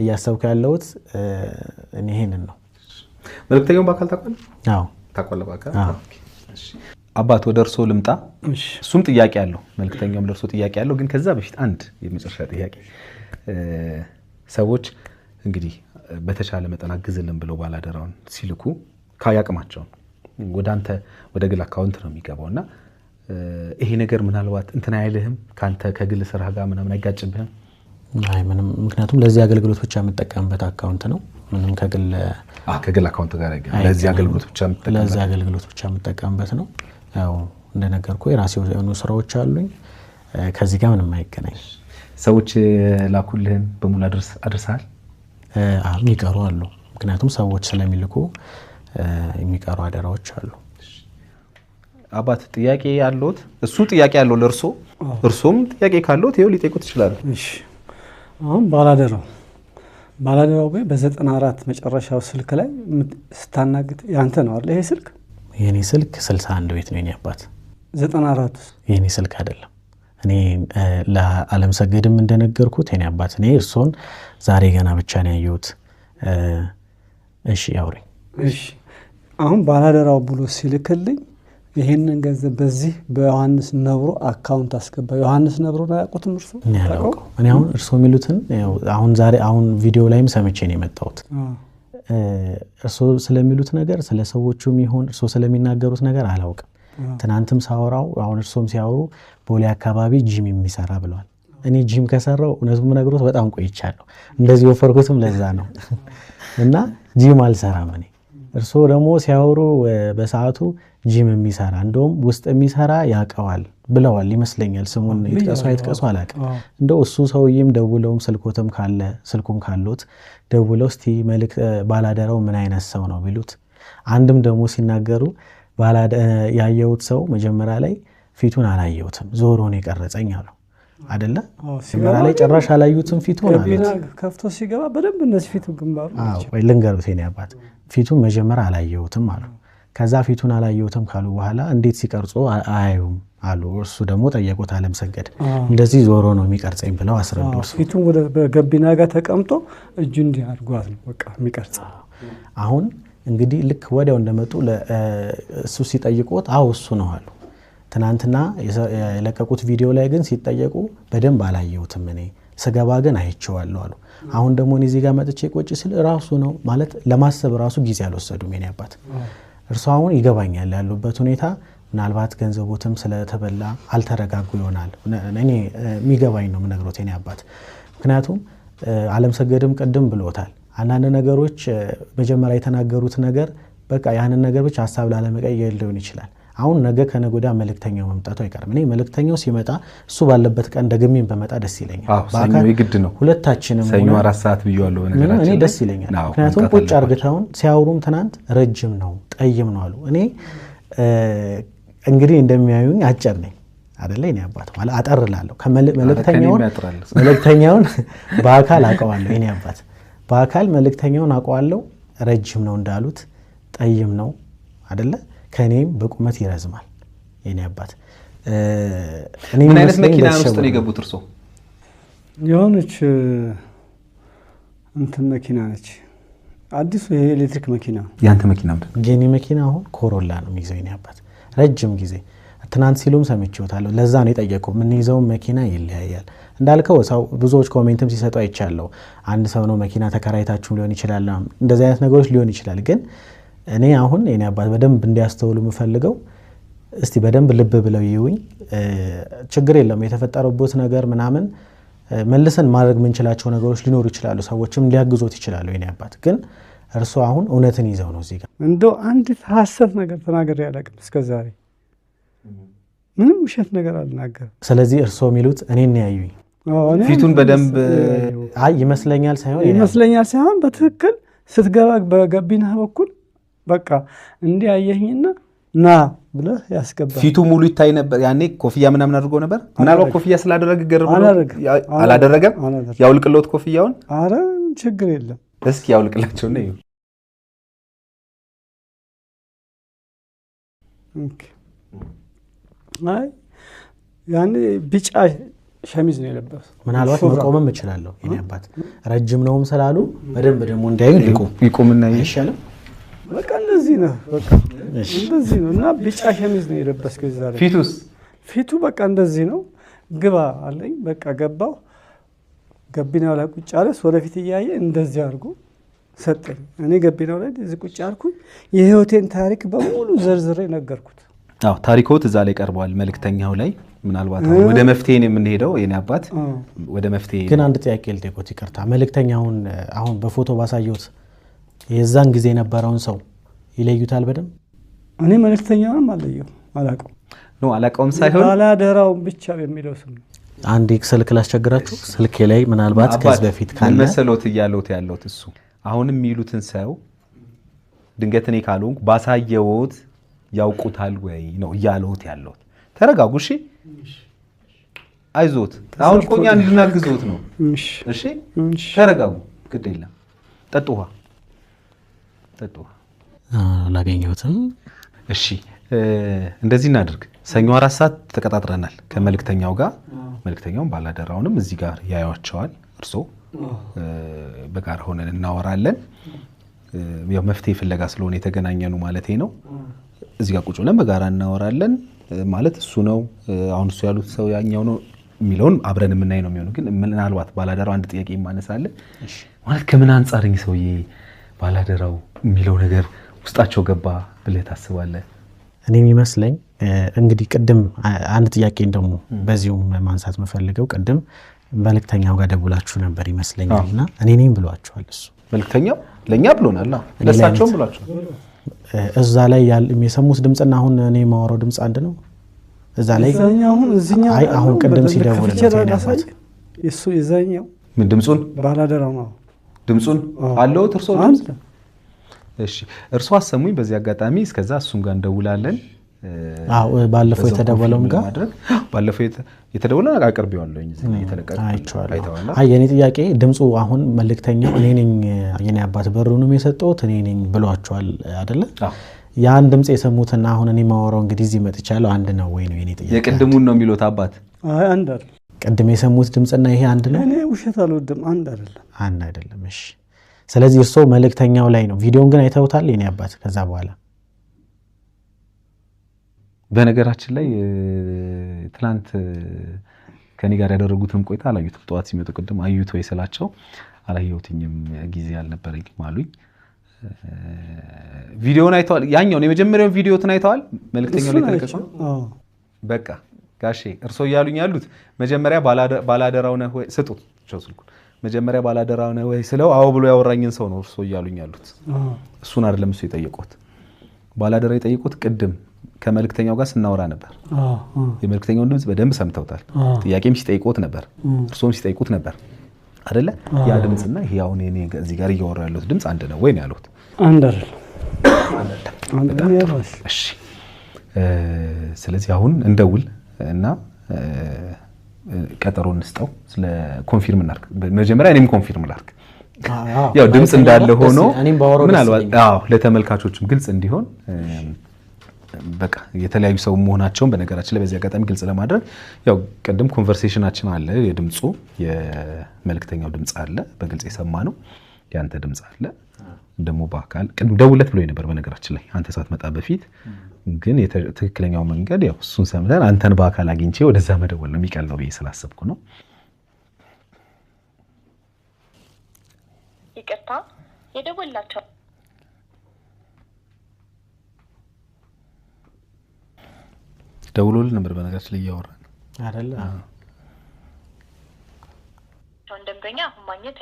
እያሰብኩ ያለሁት እኔ ይሄንን ነው መልክተኛው በአካል ታቋል? አዎ ታቋል በአካል ኦኬ እሺ አባት ወደ እርሶ ልምጣ እሱም ጥያቄ አለው መልክተኛውም ለርሶ ጥያቄ አለው ግን ከዛ በፊት አንድ የመጨረሻ ጥያቄ ሰዎች እንግዲህ በተቻለ መጠን አግዝልን ብለው ባላደራውን ሲልኩ ካያቅማቸው ወዳንተ ወደ ግል አካውንት ነው የሚገባውና ይሄ ነገር ምናልባት እንትና አይልህም ካንተ ከግል ስራ ጋር ምናምን አይጋጭብህም? አይ ምንም ምክንያቱም ለዚህ አገልግሎት ብቻ የምጠቀምበት አካውንት ነው ምንም ከግል አካውንት ጋር አይገናኝም ለዚህ አገልግሎት ብቻ የምጠቀምበት ነው ያው እንደነገርኩ የራሴው የሆኑ ስራዎች አሉኝ ከዚህ ጋር ምንም አይገናኝ ሰዎች ላኩልህን በሙሉ አድርሰሃል? የሚቀሩ አሉ ምክንያቱም ሰዎች ስለሚልኩ የሚቀሩ አደራዎች አሉ አባት ጥያቄ ያለዎት እሱ ጥያቄ ያለው ለርሶ እርሶም ጥያቄ ካለዎት ይኸው ሊጠይቁት ይችላሉ እሺ አሁን ባላደራው በ94 መጨረሻው ስልክ ላይ ስታናግጥ ያንተ ነው አይደል ይሄ ስልክ የኔ ስልክ 61 ቤት ነው የኔ አባት 94 የኔ ስልክ አይደለም እኔ ለዓለም ሰገድም እንደነገርኩት የኔ አባት እኔ እርሶን ዛሬ ገና ብቻ ነው ያየሁት እሺ ያውሪ እሺ አሁን ባላደራው ብሎ ሲልክልኝ ይሄንን ገንዘብ በዚህ በዮሐንስ ነብሮ አካውንት አስገባ ዮሐንስ ነብሮ ነው ያቆትም እርሱ እኔ አሁን እርሱ የሚሉትን አሁን ቪዲዮ ላይም ሰምቼ ነው የመጣሁት እርሱ ስለሚሉት ነገር ስለ ሰዎቹም ይሁን እርሱ ስለሚናገሩት ነገር አላውቅም ትናንትም ሳወራው አሁን እርሱም ሲያወሩ ቦሌ አካባቢ ጂም የሚሰራ ብለዋል እኔ ጂም ከሰራው እነሱም ነግሮት በጣም ቆይቻለሁ እንደዚህ ወፈርኩትም ለዛ ነው እና ጂም አልሰራም እኔ እርሱ ደግሞ ሲያወሩ በሰዓቱ ጂም የሚሰራ እንደውም ውስጥ የሚሰራ ያቀዋል ብለዋል ይመስለኛል ስሙን ይጥቀሱ አላውቅም እንደው እሱ ሰውዬም ደውለውም ስልኩም ካሉት ደውለው እስቲ መልክ ባላደራው ምን አይነት ሰው ነው ቢሉት አንድም ደግሞ ሲናገሩ ያየሁት ሰው መጀመሪያ ላይ ፊቱን አላየሁትም ዞሮ ነው የቀረጸኝ አሉ አይደለ መጀመሪያ ላይ ጭራሽ አላዩትም ፊቱን አሉት ከፍቶ ሲገባ በደንብ እነዚህ ፊቱ ግንባሩ ወይ ልንገሩት የኔ አባት ፊቱን መጀመሪያ አላየሁትም አሉ ከዛ ፊቱን አላየሁትም ካሉ በኋላ እንዴት ሲቀርጾ አያዩም አሉ እርሱ ደግሞ ጠየቁት ዓለም ሰገድ እንደዚህ ዞሮ ነው የሚቀርጸኝ ብለው አስረዱ ፊቱን ወደ በገቢና ጋር ተቀምጦ እጁ እንዲህ አድርጓት ነው በቃ የሚቀርጸው አሁን እንግዲህ ልክ ወዲያው እንደመጡ እሱ ሲጠይቁት እሱ ነው አሉ ትናንትና የለቀቁት ቪዲዮ ላይ ግን ሲጠየቁ በደንብ አላየሁትም እኔ ስገባ ግን አይቼዋለሁ አሉ አሁን ደግሞ እዚህ ጋር መጥቼ ቆጭ ስል ራሱ ነው ማለት ለማሰብ ራሱ ጊዜ አልወሰዱም የኔ አባት እርሱ አሁን ይገባኛል ያሉበት ሁኔታ ምናልባት ገንዘቦትም ስለተበላ አልተረጋጉ ይሆናል እኔ የሚገባኝ ነው ምነግሮት የኔ አባት ምክንያቱም ዓለም ሰገድም ቀደም ብሎታል አንዳንድ ነገሮች መጀመሪያ የተናገሩት ነገር በቃ ያንን ነገር ብቻ ሐሳብ ላለመቀየር ሊሆን ይችላል። አሁን ነገ ከነገ ወዲያ መልእክተኛው መምጣቱ አይቀርም። እኔ መልእክተኛው ሲመጣ እሱ ባለበት ቀን ደግሜም በመጣ ደስ ይለኛል። ሰኞ ይግድ ነው ሁለታችንም ሰኞ 4 ሰዓት ብየዋለሁ በነገራችን እኔ ደስ ይለኛል። ምክንያቱም ቁጭ አርግታውን ሲያወሩም ትናንት ረጅም ነው ጠይም ነው አሉ። እኔ እንግዲህ እንደሚያዩኝ አጭር ነኝ አይደለ? እኔ አባት ማለት አጠርላለሁ። መልእክተኛውን በአካል አውቀዋለሁ። እኔ አባት በአካል መልእክተኛውን አውቀዋለሁ። ረጅም ነው እንዳሉት ጠይም ነው አይደለ? ከኔም በቁመት ይረዝማል። የኔ አባት ምን አይነት መኪና ውስጥ ነው የገቡት እርሶ? የሆነች እንትን መኪና ነች፣ አዲሱ የኤሌክትሪክ መኪና። ያንተ መኪና ምንድን ነው? የኔ መኪና አሁን ኮሮላ ነው የሚይዘው። የኔ አባት ረጅም ጊዜ ትናንት ሲሉም ሰምቼዎታለሁ። ለዛ ነው የጠየቀው። ምን ይዘው መኪና ይለያያል እንዳልከው ሰው ብዙዎች ኮሜንትም ሲሰጡ አይቻለሁ። አንድ ሰው ነው መኪና ተከራይታችሁ ሊሆን ይችላል፣ እንደዚህ አይነት ነገሮች ሊሆን ይችላል። ግን እኔ አሁን የኔ አባት በደንብ እንዲያስተውሉ የምፈልገው እስቲ በደንብ ልብ ብለው ይዩኝ። ችግር የለም የተፈጠረበት ነገር ምናምን መልሰን ማድረግ የምንችላቸው ነገሮች ሊኖሩ ይችላሉ። ሰዎችም ሊያግዙት ይችላሉ። የኔ አባት ግን እርሱ አሁን እውነትን ይዘው ነው እዚህ ጋር እንደው አንድ ሐሰት ነገር ተናግሬ አላውቅም እስከዛሬ። ምንም ውሸት ነገር አልናገርም። ስለዚህ እርሱ የሚሉት እኔን ያዩኝ ፊቱን በደንብ ይመስለኛል ሳይሆን በትክክል ስትገባ በገቢና በኩል በቃ እንዲህ አየኝና ና ብለህ ያስገባል። ፊቱ ሙሉ ይታይ ነበር። ያኔ ኮፍያ ምናምን አድርጎ ነበር። ምናልባት ኮፍያ ስላደረገ ገርብ አላደረገም። ያውልቅሎት ኮፍያውን። አረ ችግር የለም። እስኪ ያውልቅላቸው ነው። አይ ያኔ ቢጫ ሸሚዝ ነው የለበሰው። ምናልባት መቆምም እችላለሁ የኔ አባት ረጅም ነውም ስላሉ በደንብ ደግሞ እንዳዩ ይቆምና ይሻላል። በቃ እንደዚህ ነው። በቃ እንደዚህ ነው እና ቢጫ ሸሚዝ ነው የለበስከው ዛሬ። ፊቱ በቃ እንደዚህ ነው። ግባ አለኝ። በቃ ገባው። ገቢናው ላይ ቁጭ አለ። ወደፊት እያየ እንደዚህ አድርጎ ሰጠኝ። እኔ ገቢናው ላይ እዚህ ቁጭ አልኩኝ። የህይወቴን ታሪክ በሙሉ ዘርዝሬ ነገርኩት። አዎ ታሪኮት እዛ ላይ ቀርቧል መልእክተኛው ላይ። ምናልባት ወደ መፍትሄ ነው የምንሄደው የኔ አባት፣ ወደ መፍትሄ። ግን አንድ ጥያቄ ልጠይቆት፣ ይቅርታ። መልእክተኛውን አሁን በፎቶ ባሳየሁት የዛን ጊዜ የነበረውን ሰው ይለዩታል በደንብ? እኔ መልእክተኛውን አላውቀውም ሳይሆን ባላደራውን ብቻ የሚለው ስም ነው። አንድ ስልክ ላስቸግራችሁ። ስልኬ ላይ ምናልባት ከዚህ በፊት ካለ መሰሎት እያለሁት ያለሁት እሱ አሁንም የሚሉትን ሰው ድንገት እኔ ካልሆንኩ ባሳየሁት ያውቁታል ወይ ነው እያለሁት ያለሁት። ተረጋጉ እሺ፣ አይዞት። አሁን እኮ እኛ እንድናግዞት ነው። እሺ ተረጋጉ፣ ግድ የለም። ጠጡ ውሃ። አላገኘሁትም። እሺ እንደዚህ እናድርግ። ሰኞ 4 ሰዓት ተቀጣጥረናል ከመልእክተኛው ጋር። መልእክተኛውን ባላደራውንም እዚህ ጋር ያዩዋቸዋል። እርሶ በጋራ ሆነን እናወራለን። ያው መፍትሄ ፍለጋ ስለሆነ የተገናኘኑ ማለቴ ነው። እዚህ ጋር ቁጭ ብለን በጋራ እናወራለን። ማለት እሱ ነው አሁን እሱ ያሉት ሰው ያኛው ነው የሚለውን አብረን የምናይ ነው የሚሆነው። ግን ምናልባት ባላደራው አንድ ጥያቄ ማነሳለን። ማለት ከምን አንጻርኝ ሰውዬ ባላደራው የሚለው ነገር ውስጣቸው ገባ ብለህ ታስባለህ? እኔ የሚመስለኝ እንግዲህ ቅድም አንድ ጥያቄ ደግሞ በዚሁም ማንሳት መፈልገው፣ ቅድም መልእክተኛው ጋር ደውላችሁ ነበር ይመስለኛልና እኔ ነኝ ብሏቸዋል። እሱ መልእክተኛው ለኛ ብሎናል። ለሳቸውም ብሏቸዋል። እዛ ላይ የሰሙት ድምጽና አሁን እኔ የማወራው ድምጽ አንድ ነው። እዛ ላይ አሁን ቅድም ሲደውል እሱ የዛኛው ምን ድምጹን ባላደራው ነው ድምጹን አለው እርሶ ድምጽ። እሺ እርሶ አሰሙኝ። በዚህ አጋጣሚ እስከዛ እሱም ጋር እንደውላለን። ባለፈው የተደወለውም ጋር ባለፈው የተደወለው አቅርቤዋለሁ እዚህ ላይ የተለቀቀ አይተዋል። የኔ ጥያቄ ድምጹ አሁን መልእክተኛው እኔ ነኝ የኔ አባት በሩንም የሰጠሁት እኔ ነኝ ብሏቸዋል አይደለ? ያን ድምጽ የሰሙትና አሁን እኔ ማወራው እንግዲህ እዚህ መጥቻለሁ አንድ ነው ወይ ነው የኔ ጥያቄ? የቅድሙን ነው የሚሉት አባት? አይ አንድ አይደለም። ቅድም የሰሙት ድምጽና ይሄ አንድ ነው? እኔ ውሸት አልወድም። አንድ አይደለም። አንድ አይደለም። እሺ ስለዚህ እርሶ መልእክተኛው ላይ ነው። ቪዲዮን ግን አይተውታል የኔ አባት? ከዛ በኋላ በነገራችን ላይ ትላንት ከኔ ጋር ያደረጉትንም ቆይታ አላዩትም። ጠዋት ሲመጡ ቅድም አዩት ወይ ስላቸው አላየሁትኝም ጊዜ አልነበረኝም አሉኝ። ቪዲዮውን አይተዋል? ያኛውን የመጀመሪያው ቪዲዮውን አይተዋል? መልእክተኛው ላይ ተለቀቀው። በቃ ጋሼ እርሶ እያሉኝ ያሉት መጀመሪያ ባላደራው ነህ ወይ ስጡት ስልኩን። መጀመሪያ ባላደራው ነህ ወይ ስለው አዎ ብሎ ያወራኝን ሰው ነው እርሶ እያሉኝ ያሉት። እሱን አይደለም እሱ የጠየቁት። ባላደራ የጠየቁት ቅድም ከመልእክተኛው ጋር ስናወራ ነበር። የመልእክተኛውን ድምጽ በደንብ ሰምተውታል። ጥያቄም ሲጠይቁት ነበር፣ እርሶም ሲጠይቁት ነበር አይደለ? ያ ድምጽና ይሄ አሁን እኔ እዚህ ጋር እያወራሁ ያለሁት ድምጽ አንድ ነው ወይ ነው ያሉት? አንድ አይደለም። እሺ፣ ስለዚህ አሁን እንደውል እና ቀጠሮ እንስጠው። ስለ ኮንፊርም እናርግ። መጀመሪያ እኔም ኮንፊርም ላርግ። ያው ድምጽ እንዳለ ሆኖ ምናልባት ለተመልካቾችም ግልጽ እንዲሆን በቃ የተለያዩ ሰው መሆናቸውን በነገራችን ላይ በዚህ አጋጣሚ ግልጽ ለማድረግ ያው ቀደም ኮንቨርሴሽናችን አለ። የድምጹ የመልእክተኛው ድምጽ አለ፣ በግልጽ የሰማነው ያንተ ድምጽ አለ። ደሞ በአካል ቅድም ደውለት ብሎ ነበር በነገራችን ላይ አንተ ሳትመጣ በፊት። ግን ትክክለኛው መንገድ ያው እሱን ሰምተን አንተን በአካል አግኝቼ ወደዛ መደወል ነው የሚቀለው ብዬ ስላሰብኩ ነው። ይቅርታ የደወላቸው ደውሎልን ነበር በነገራችን ላይ እያወራን አይደለ? ደንበኛ አሁን ማግኘት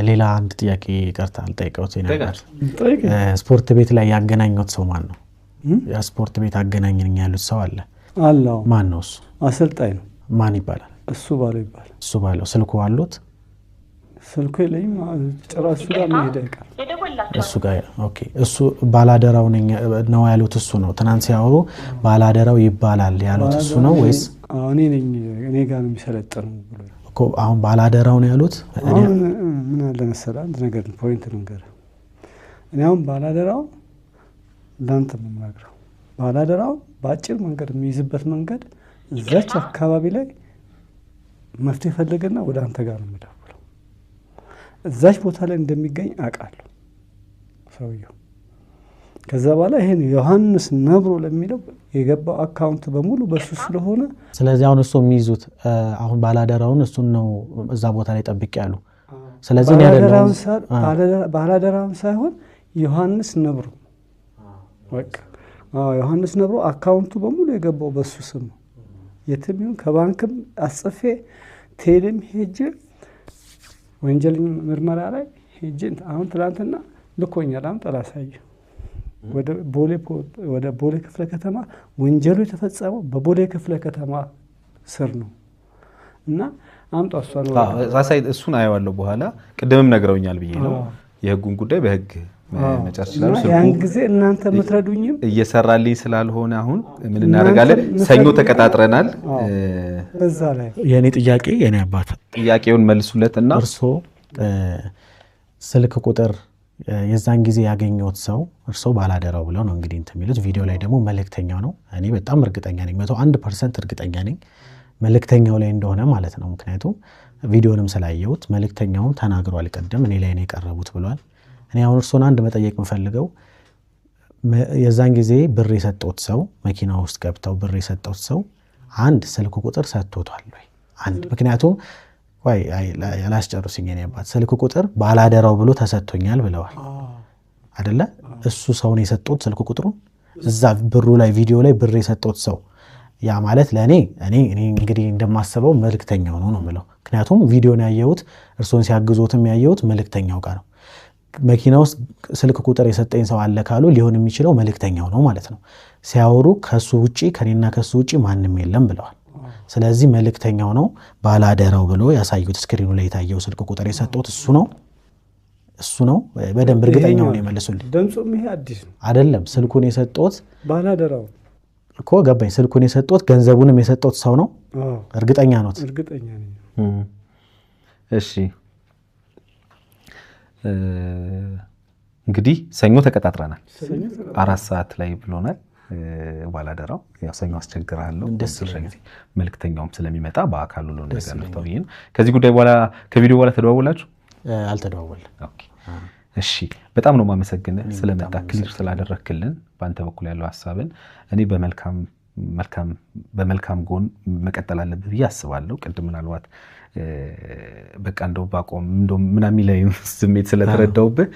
ሌላ አንድ ጥያቄ ቀርታ አልጠይቀውት ነበር። ስፖርት ቤት ላይ ያገናኙት ሰው ማን ነው? የስፖርት ቤት አገናኝኝ ያሉት ሰው አለ? አላው። ማን ነው እሱ? አሰልጣኝ ነው። ማን ይባላል? እሱ ባለው ይባላል። እሱ ባለው። ስልኩ አሉት? ስልኩ የለኝም። ጭራሽ ጋር መሄድ አይቀርም እሱ ጋር። ኦኬ። እሱ ባላደራው ነው ያሉት እሱ ነው? ትናንት ሲያወሩ ባላደራው ይባላል ያሉት እሱ ነው ወይስ? እኔ ነኝ። እኔ ጋር ነው የሚሰለጥነው ብሎ እኮ አሁን ባላደራው ነው ያሉት። አሁን ምን አለ መሰለህ አንድ ነገር ፖይንት ነገር እኔ አሁን ባላደራው ላንተ የምናገረው ባላደራው በአጭር መንገድ የሚይዝበት መንገድ እዛች አካባቢ ላይ መፍትሄ ፈልገና ወደ አንተ ጋር ነው የምደውለው። እዛች ቦታ ላይ እንደሚገኝ አውቃለሁ ሰውየው። ከዛ በኋላ ይሄን ዮሐንስ ነብሮ ለሚለው የገባው አካውንት በሙሉ በሱ ስለሆነ ስለዚህ አሁን እሱ የሚይዙት አሁን ባላደራውን እሱን ነው እዛ ቦታ ላይ ጠብቅ ያሉ። ስለዚህ እኔ አይደለም ባላደራውን ሳይሆን ዮሐንስ ነብሮ በቃ ዮሐንስ ነብሮ አካውንቱ በሙሉ የገባው በሱ ስም ነው። የትም ይሁን ከባንክም አስጽፌ ቴሌም ሄጄ ወንጀል ምርመራ ላይ ሄጄ አሁን ትላንትና ልኮኛል። አሁን ጠላሳየ ወደ ቦሌ ክፍለ ከተማ ወንጀሉ የተፈጸመው በቦሌ ክፍለ ከተማ ስር ነው እና አምጣ እሱን አየዋለሁ በኋላ። ቅድምም ነግረውኛል ብዬ ነው የህጉን ጉዳይ በህግ መጨረስ ይችላል። ያን ጊዜ እናንተ ምትረዱኝም እየሰራልኝ ስላልሆነ አሁን ምን እናደርጋለን? ሰኞ ተቀጣጥረናል። በዛ ላይ የኔ ጥያቄ የኔ አባት ጥያቄውን መልሱለትና እርሶ ስልክ ቁጥር የዛን ጊዜ ያገኘሁት ሰው እርሶ ባላደራው ብለው ነው እንግዲህ እንትሚሉት። ቪዲዮ ላይ ደግሞ መልእክተኛው ነው። እኔ በጣም እርግጠኛ ነኝ 101% እርግጠኛ ነኝ መልእክተኛው ላይ እንደሆነ ማለት ነው። ምክንያቱም ቪዲዮንም ስላየሁት መልእክተኛውም ተናግሯል። ቀደም እኔ ላይ ነው የቀረቡት ብሏል። እኔ አሁን እርሶን አንድ መጠየቅ የምፈልገው የዛን ጊዜ ብር የሰጠውት ሰው መኪና ውስጥ ገብተው ብር የሰጠውት ሰው አንድ ስልክ ቁጥር ሰጥቶታል ወይ? አንድ ምክንያቱም ወይ ያላስጨርሱኝ የኔ አባት ስልክ ቁጥር ባላደራው ብሎ ተሰጥቶኛል ብለዋል አይደለ? እሱ ሰውን የሰጠውት ስልክ ቁጥሩን እዛ ብሩ ላይ ቪዲዮ ላይ ብር የሰጠውት ሰው ያ ማለት ለኔ እኔ እንግዲህ እንደማስበው መልእክተኛው ነው ብለው። ምክንያቱም ቪዲዮን ያየሁት እርሶን ሲያግዙትም ያየሁት መልእክተኛው ጋር ነው። መኪና ውስጥ ስልክ ቁጥር የሰጠኝ ሰው አለ ካሉ ሊሆን የሚችለው መልእክተኛው ነው ማለት ነው። ሲያወሩ ከሱ ውጪ ከኔና ከሱ ውጪ ማንም የለም ብለዋል። ስለዚህ መልእክተኛው ነው ባላደራው ብሎ ያሳዩት ስክሪኑ ላይ የታየው ስልክ ቁጥር የሰጠውት እሱ ነው። በደንብ እርግጠኛው ነው የመለሱልኝ። ድምጹም ይሄ አዲስ ነው አይደለም። ስልኩን የሰጠውት ባላደራው እኮ ገባኝ። ስልኩን የሰጠውት ገንዘቡንም የሰጠውት ሰው ነው። እርግጠኛ ነው? እርግጠኛ ነኝ። እሺ እንግዲህ ሰኞ ተቀጣጥረናል። 4 ሰዓት ላይ ብሎናል ባላደራው። ያው ሰኞ አስቸግራለሁ መልእክተኛውም ስለሚመጣ በአካል ሁሉ ነገር ነው። ከዚህ ጉዳይ በኋላ ከቪዲዮ በኋላ ተደዋወላችሁ? አልተደዋወልን። ኦኬ እሺ። በጣም ነው ማመሰግንህ ስለመጣ ክሊር ስላደረክልን በአንተ በኩል ያለው ሐሳብን እኔ በመልካም ጎን መቀጠል አለብህ ብዬ አስባለሁ። ቅድም ምናልባት በቃ እንደው ባቆም እንደው ምናምን ላይ ስሜት ስለተረዳውብህ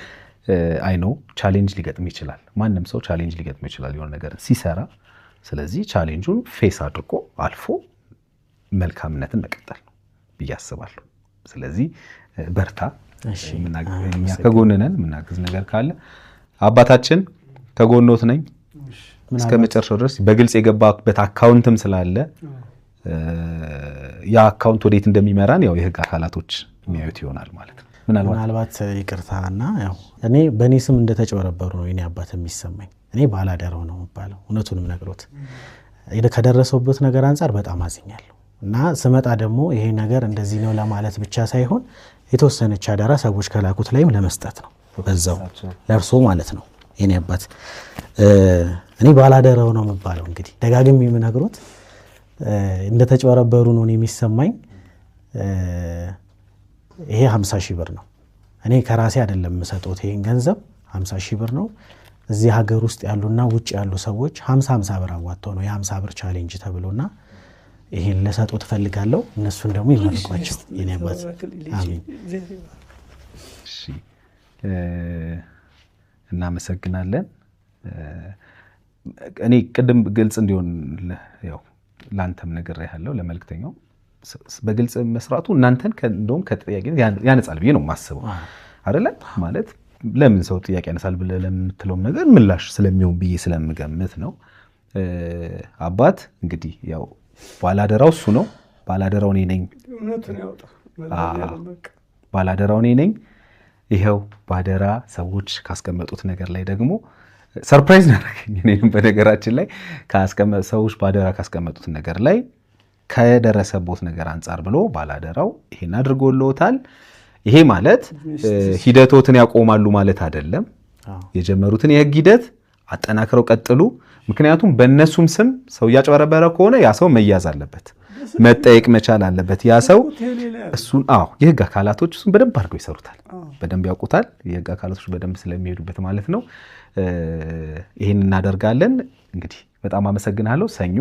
አይ ኖ ቻሌንጅ ሊገጥም ይችላል። ማንም ሰው ቻሌንጅ ሊገጥም ይችላል የሆነ ነገር ሲሰራ። ስለዚህ ቻሌንጁን ፌስ አድርጎ አልፎ መልካምነትን መቀጠል ብዬ አስባለሁ። ስለዚህ በርታ። እኛ ከጎን ነን። የምናግዝ ነገር ካለ አባታችን ከጎኖት ነኝ እስከ መጨረሻው ድረስ። በግልጽ የገባበት አካውንትም ስላለ ያ አካውንት ወዴት እንደሚመራን ያው የህግ አካላቶች የሚያዩት ይሆናል ማለት ነው። ምናልባት ይቅርታና ያው እኔ በእኔ ስም እንደተጨበረበሩ ነው የኔ አባት የሚሰማኝ። እኔ ባላደራው ነው የሚባለው። እውነቱንም ነግሮት ከደረሰውበት ነገር አንጻር በጣም አዝኛለሁ እና ስመጣ ደግሞ ይሄ ነገር እንደዚህ ነው ለማለት ብቻ ሳይሆን የተወሰነች አደራ ሰዎች ከላኩት ላይም ለመስጠት ነው በዛው ለእርሶ ማለት ነው የኔ አባት። እኔ ባላደራው ነው የሚባለው። እንግዲህ ደጋግሜ የምነግሮት እንደተጨበረበሩ ነው የሚሰማኝ። ይሄ 50 ሺህ ብር ነው። እኔ ከራሴ አይደለም የምሰጠው ይሄን ገንዘብ 50 ሺህ ብር ነው። እዚህ ሀገር ውስጥ ያሉና ውጭ ያሉ ሰዎች 50 ብር አዋጥተው ነው የ50 ብር ቻሌንጅ ተብሎና ይሄን ለሰጠው ትፈልጋለሁ። እነሱን ደግሞ ይመርቋቸው የኔ አባት። አሜን። እሺ እናመሰግናለን። እኔ ቅድም ግልጽ እንዲሆን ያው ላንተም ነገር ያለው ለመልክተኛው በግልጽ መስራቱ እናንተን እንደውም ከተጠያቂነት ያነጻል ብዬ ነው የማስበው አይደለ? ማለት ለምን ሰው ጥያቄ ያነሳል ብለህ ለምትለውም ነገር ምላሽ ስለሚሆን ብዬ ስለምገምት ነው። አባት እንግዲህ ያው ባላደራው እሱ ነው። ባላደራው እኔ ነኝ። ባላደራው እኔ ነኝ። ይኸው ባደራ ሰዎች ካስቀመጡት ነገር ላይ ደግሞ ሰርፕራይዝ ናረገኝ። እኔም በነገራችን ላይ ሰዎች ባደራ ካስቀመጡት ነገር ላይ ከደረሰቦት ነገር አንጻር ብሎ ባላደራው ይሄን አድርጎልዎታል። ይሄ ማለት ሂደቶትን ያቆማሉ ማለት አይደለም። የጀመሩትን የህግ ሂደት አጠናክረው ቀጥሉ። ምክንያቱም በእነሱም ስም ሰው እያጭበረበረ ከሆነ ያ ሰው መያዝ አለበት፣ መጠየቅ መቻል አለበት። ያ ሰው እሱን የህግ አካላቶች እሱን በደንብ አድርገው ይሰሩታል፣ በደንብ ያውቁታል። የህግ አካላቶች በደንብ ስለሚሄዱበት ማለት ነው። ይሄን እናደርጋለን። እንግዲህ በጣም አመሰግናለሁ። ሰኞ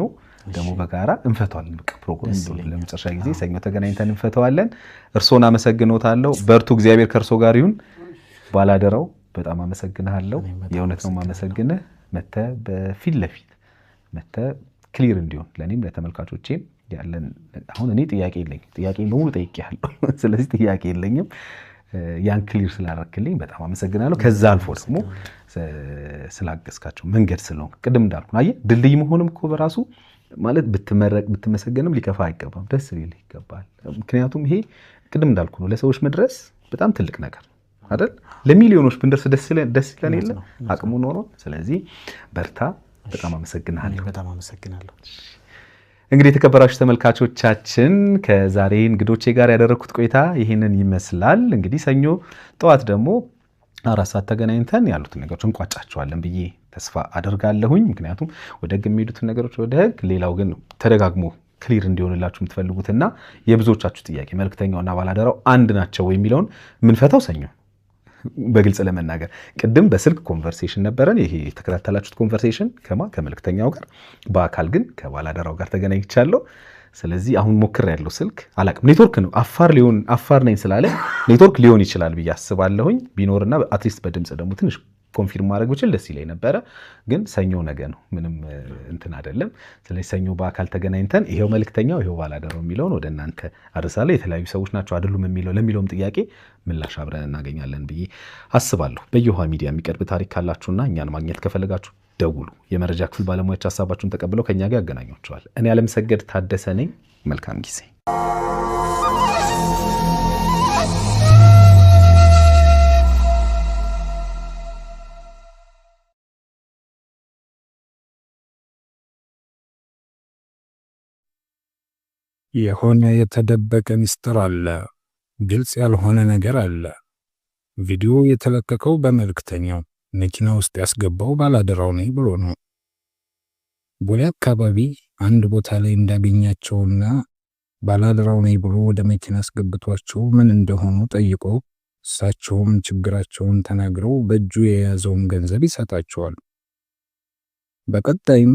ደግሞ በጋራ እንፈተዋለን። በቃ ፕሮግራም ለመጨረሻ ጊዜ ሰኞ ተገናኝተን እንፈተዋለን። እርሶን አመሰግኖታለሁ። በርቱ። እግዚአብሔር ከእርሶ ጋር ይሁን። ባላደራው በጣም አመሰግናለሁ። የእውነት ነው የማመሰግንህ። መተህ በፊት ለፊት መተህ ክሊር እንዲሆን ለእኔም ለተመልካቾቼም ያለን አሁን እኔ ጥያቄ የለኝም። ጥያቄ በሙሉ ጠይቄያለሁ። ስለዚህ ጥያቄ የለኝም። ያን ክሊር ስላደረክልኝ በጣም አመሰግናለሁ። ከዛ አልፎ ደግሞ ስላገዝካቸው መንገድ ስለሆንክ ቅድም እንዳልኩ አየህ፣ ድልድይ መሆንም እኮ በራሱ ማለት ብትመረቅ ብትመሰገንም ሊከፋ አይገባም፣ ደስ ሊል ይገባል። ምክንያቱም ይሄ ቅድም እንዳልኩ ነው፣ ለሰዎች መድረስ በጣም ትልቅ ነገር አይደል? ለሚሊዮኖች ብንደርስ ደስ ይለን የለ አቅሙ ኖሮ። ስለዚህ በርታ። በጣም አመሰግናለሁ። በጣም አመሰግናለሁ። እንግዲህ የተከበራችሁ ተመልካቾቻችን ከዛሬ እንግዶቼ ጋር ያደረኩት ቆይታ ይህንን ይመስላል። እንግዲህ ሰኞ ጠዋት ደግሞ 4 ሰዓት ተገናኝተን ያሉትን ነገሮች እንቋጫቸዋለን ብዬ ተስፋ አደርጋለሁኝ። ምክንያቱም ወደ ህግ የሚሄዱትን ነገሮች ወደ ህግ፣ ሌላው ግን ተደጋግሞ ክሊር እንዲሆንላችሁ የምትፈልጉትና የብዙዎቻችሁ ጥያቄ መልክተኛውና ባላደራው አንድ ናቸው የሚለውን ምንፈታው ሰኞ በግልጽ ለመናገር ቅድም በስልክ ኮንቨርሴሽን ነበረን። ይሄ የተከታተላችሁት ኮንቨርሴሽን ከመልክተኛው ጋር፣ በአካል ግን ከባላደራው ጋር ተገናኝቻለሁ። ስለዚህ አሁን ሞክሬያለሁ። ስልክ አላቅም፣ ኔትወርክ ነው አፋር ነኝ ስላለ ኔትወርክ ሊሆን ይችላል ብዬ አስባለሁኝ። ቢኖርና አትሊስት በድምፅ ደግሞ ትንሽ ኮንፊርም ማድረግ ብችል ደስ ይለኝ ነበረ። ግን ሰኞ ነገ ነው፣ ምንም እንትን አይደለም። ስለዚህ ሰኞ በአካል ተገናኝተን ይሄው መልክተኛው ይሄው ባላደራው የሚለውን ወደ እናንተ አድርሳለሁ። የተለያዩ ሰዎች ናቸው አይደሉም ለሚለውም ጥያቄ ምላሽ አብረን እናገኛለን ብዬ አስባለሁ። በየውሃ ሚዲያ የሚቀርብ ታሪክ ካላችሁና እኛን ማግኘት ከፈለጋችሁ ደውሉ። የመረጃ ክፍል ባለሙያዎች ሀሳባችሁን ተቀብለው ከኛ ጋር ያገናኟቸዋል። እኔ አለምሰገድ ታደሰ ነኝ። መልካም ጊዜ። የሆነ የተደበቀ ምስጢር አለ። ግልጽ ያልሆነ ነገር አለ። ቪዲዮ የተለቀቀው በመልክተኛው መኪና ውስጥ ያስገባው ባላደራው ነኝ ብሎ ነው። ቦሌ አካባቢ አንድ ቦታ ላይ እንዳገኛቸውና ባላደራው ነኝ ብሎ ወደ መኪና አስገብቷቸው ምን እንደሆኑ ጠይቆ እሳቸውም ችግራቸውን ተናግረው በእጁ የያዘውን ገንዘብ ይሰጣቸዋል። በቀጣይም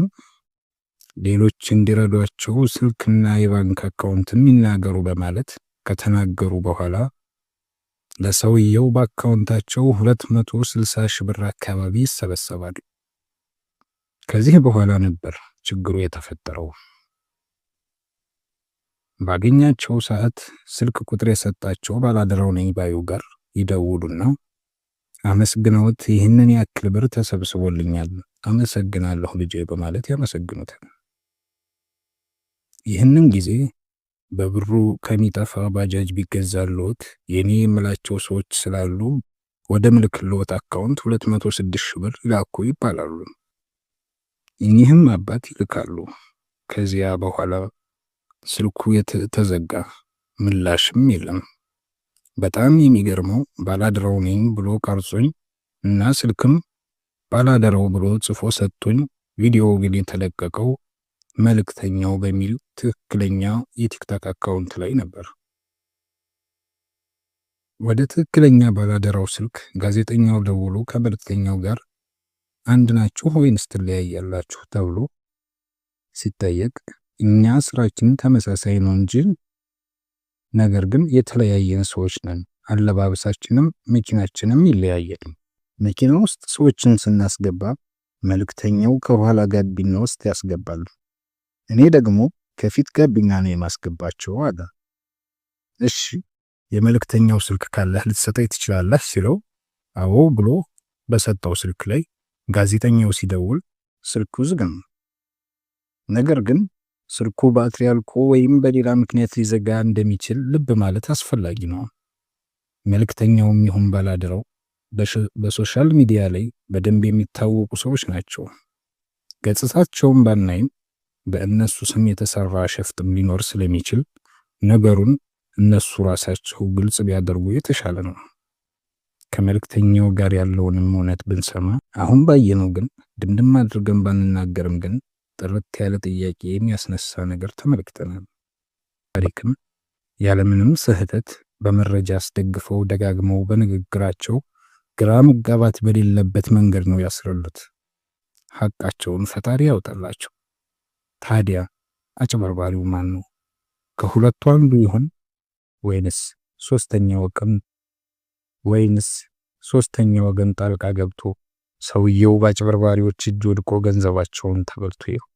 ሌሎች እንዲረዷቸው ስልክና የባንክ አካውንት የሚናገሩ በማለት ከተናገሩ በኋላ ለሰውየው በአካውንታቸው 260 ሺህ ብር አካባቢ ይሰበሰባል። ከዚህ በኋላ ነበር ችግሩ የተፈጠረው። ባገኛቸው ሰዓት ስልክ ቁጥር የሰጣቸው ባላደራው ነኝ ባዩ ጋር ይደውሉና አመስግነውት ይህንን ያክል ብር ተሰብስቦልኛል አመሰግናለሁ ልጄ በማለት ያመሰግኑታል። ይህንን ጊዜ በብሩ ከሚጠፋ ባጃጅ ቢገዛልዎት የኔ የምላቸው ሰዎች ስላሉ ወደ ምልክልዎት አካውንት 206 ሺህ ብር ላኩ ይባላሉ። እኚህም አባት ይልካሉ። ከዚያ በኋላ ስልኩ ተዘጋ፣ ምላሽም የለም። በጣም የሚገርመው ባላደራው ነኝ ብሎ ቀርጾኝ እና ስልክም ባላደራው ብሎ ጽፎ ሰጥቶኝ ቪዲዮ ግን የተለቀቀው መልእክተኛው በሚል ትክክለኛ የቲክቶክ አካውንት ላይ ነበር። ወደ ትክክለኛ ባላደራው ስልክ ጋዜጠኛው ደውሎ ከመልእክተኛው ጋር አንድ ናችሁ ወይንስ ትለያያላችሁ ተብሎ ሲጠየቅ እኛ ስራችን ተመሳሳይ ነው እንጂ ነገር ግን የተለያየን ሰዎች ነን፣ አለባበሳችንም መኪናችንም ይለያያል። መኪና ውስጥ ሰዎችን ስናስገባ መልእክተኛው ከኋላ ጋቢና ውስጥ ያስገባል፣ እኔ ደግሞ ከፊት ጋቢና ነው የማስገባቸው አለ። እሺ የመልእክተኛው ስልክ ካለህ ልትሰጠኝ ትችላለህ ሲለው አዎ ብሎ በሰጠው ስልክ ላይ ጋዜጠኛው ሲደውል ስልኩ ዝግ ነው። ነገር ግን ስልኩ ባትሪ አልቆ ወይም በሌላ ምክንያት ሊዘጋ እንደሚችል ልብ ማለት አስፈላጊ ነው። መልእክተኛውም ይሁን ባላደራው በሶሻል ሚዲያ ላይ በደንብ የሚታወቁ ሰዎች ናቸው። ገጽታቸውን ባናይም በእነሱ ስም የተሰራ ሸፍጥም ሊኖር ስለሚችል ነገሩን እነሱ ራሳቸው ግልጽ ቢያደርጉ የተሻለ ነው። ከመልእክተኛው ጋር ያለውንም እውነት ብንሰማ አሁን ባየነው ግን ድምድም አድርገን ባንናገርም ግን ጥርት ያለ ጥያቄ የሚያስነሳ ነገር ተመልክተናል። ታሪክም ያለምንም ስህተት በመረጃ አስደግፈው ደጋግመው በንግግራቸው ግራ መጋባት በሌለበት መንገድ ነው ያስረሉት። ሐቃቸውን ፈጣሪ ያውጣላቸው። ታዲያ አጭበርባሪው ማን ነው? ከሁለቱ አንዱ ይሆን ወይንስ ሶስተኛ ወገን ጣልቃ ገብቶ ሰውየው በአጭበርባሪዎች እጅ ወድቆ ገንዘባቸውን ተበልቶ ይሆን?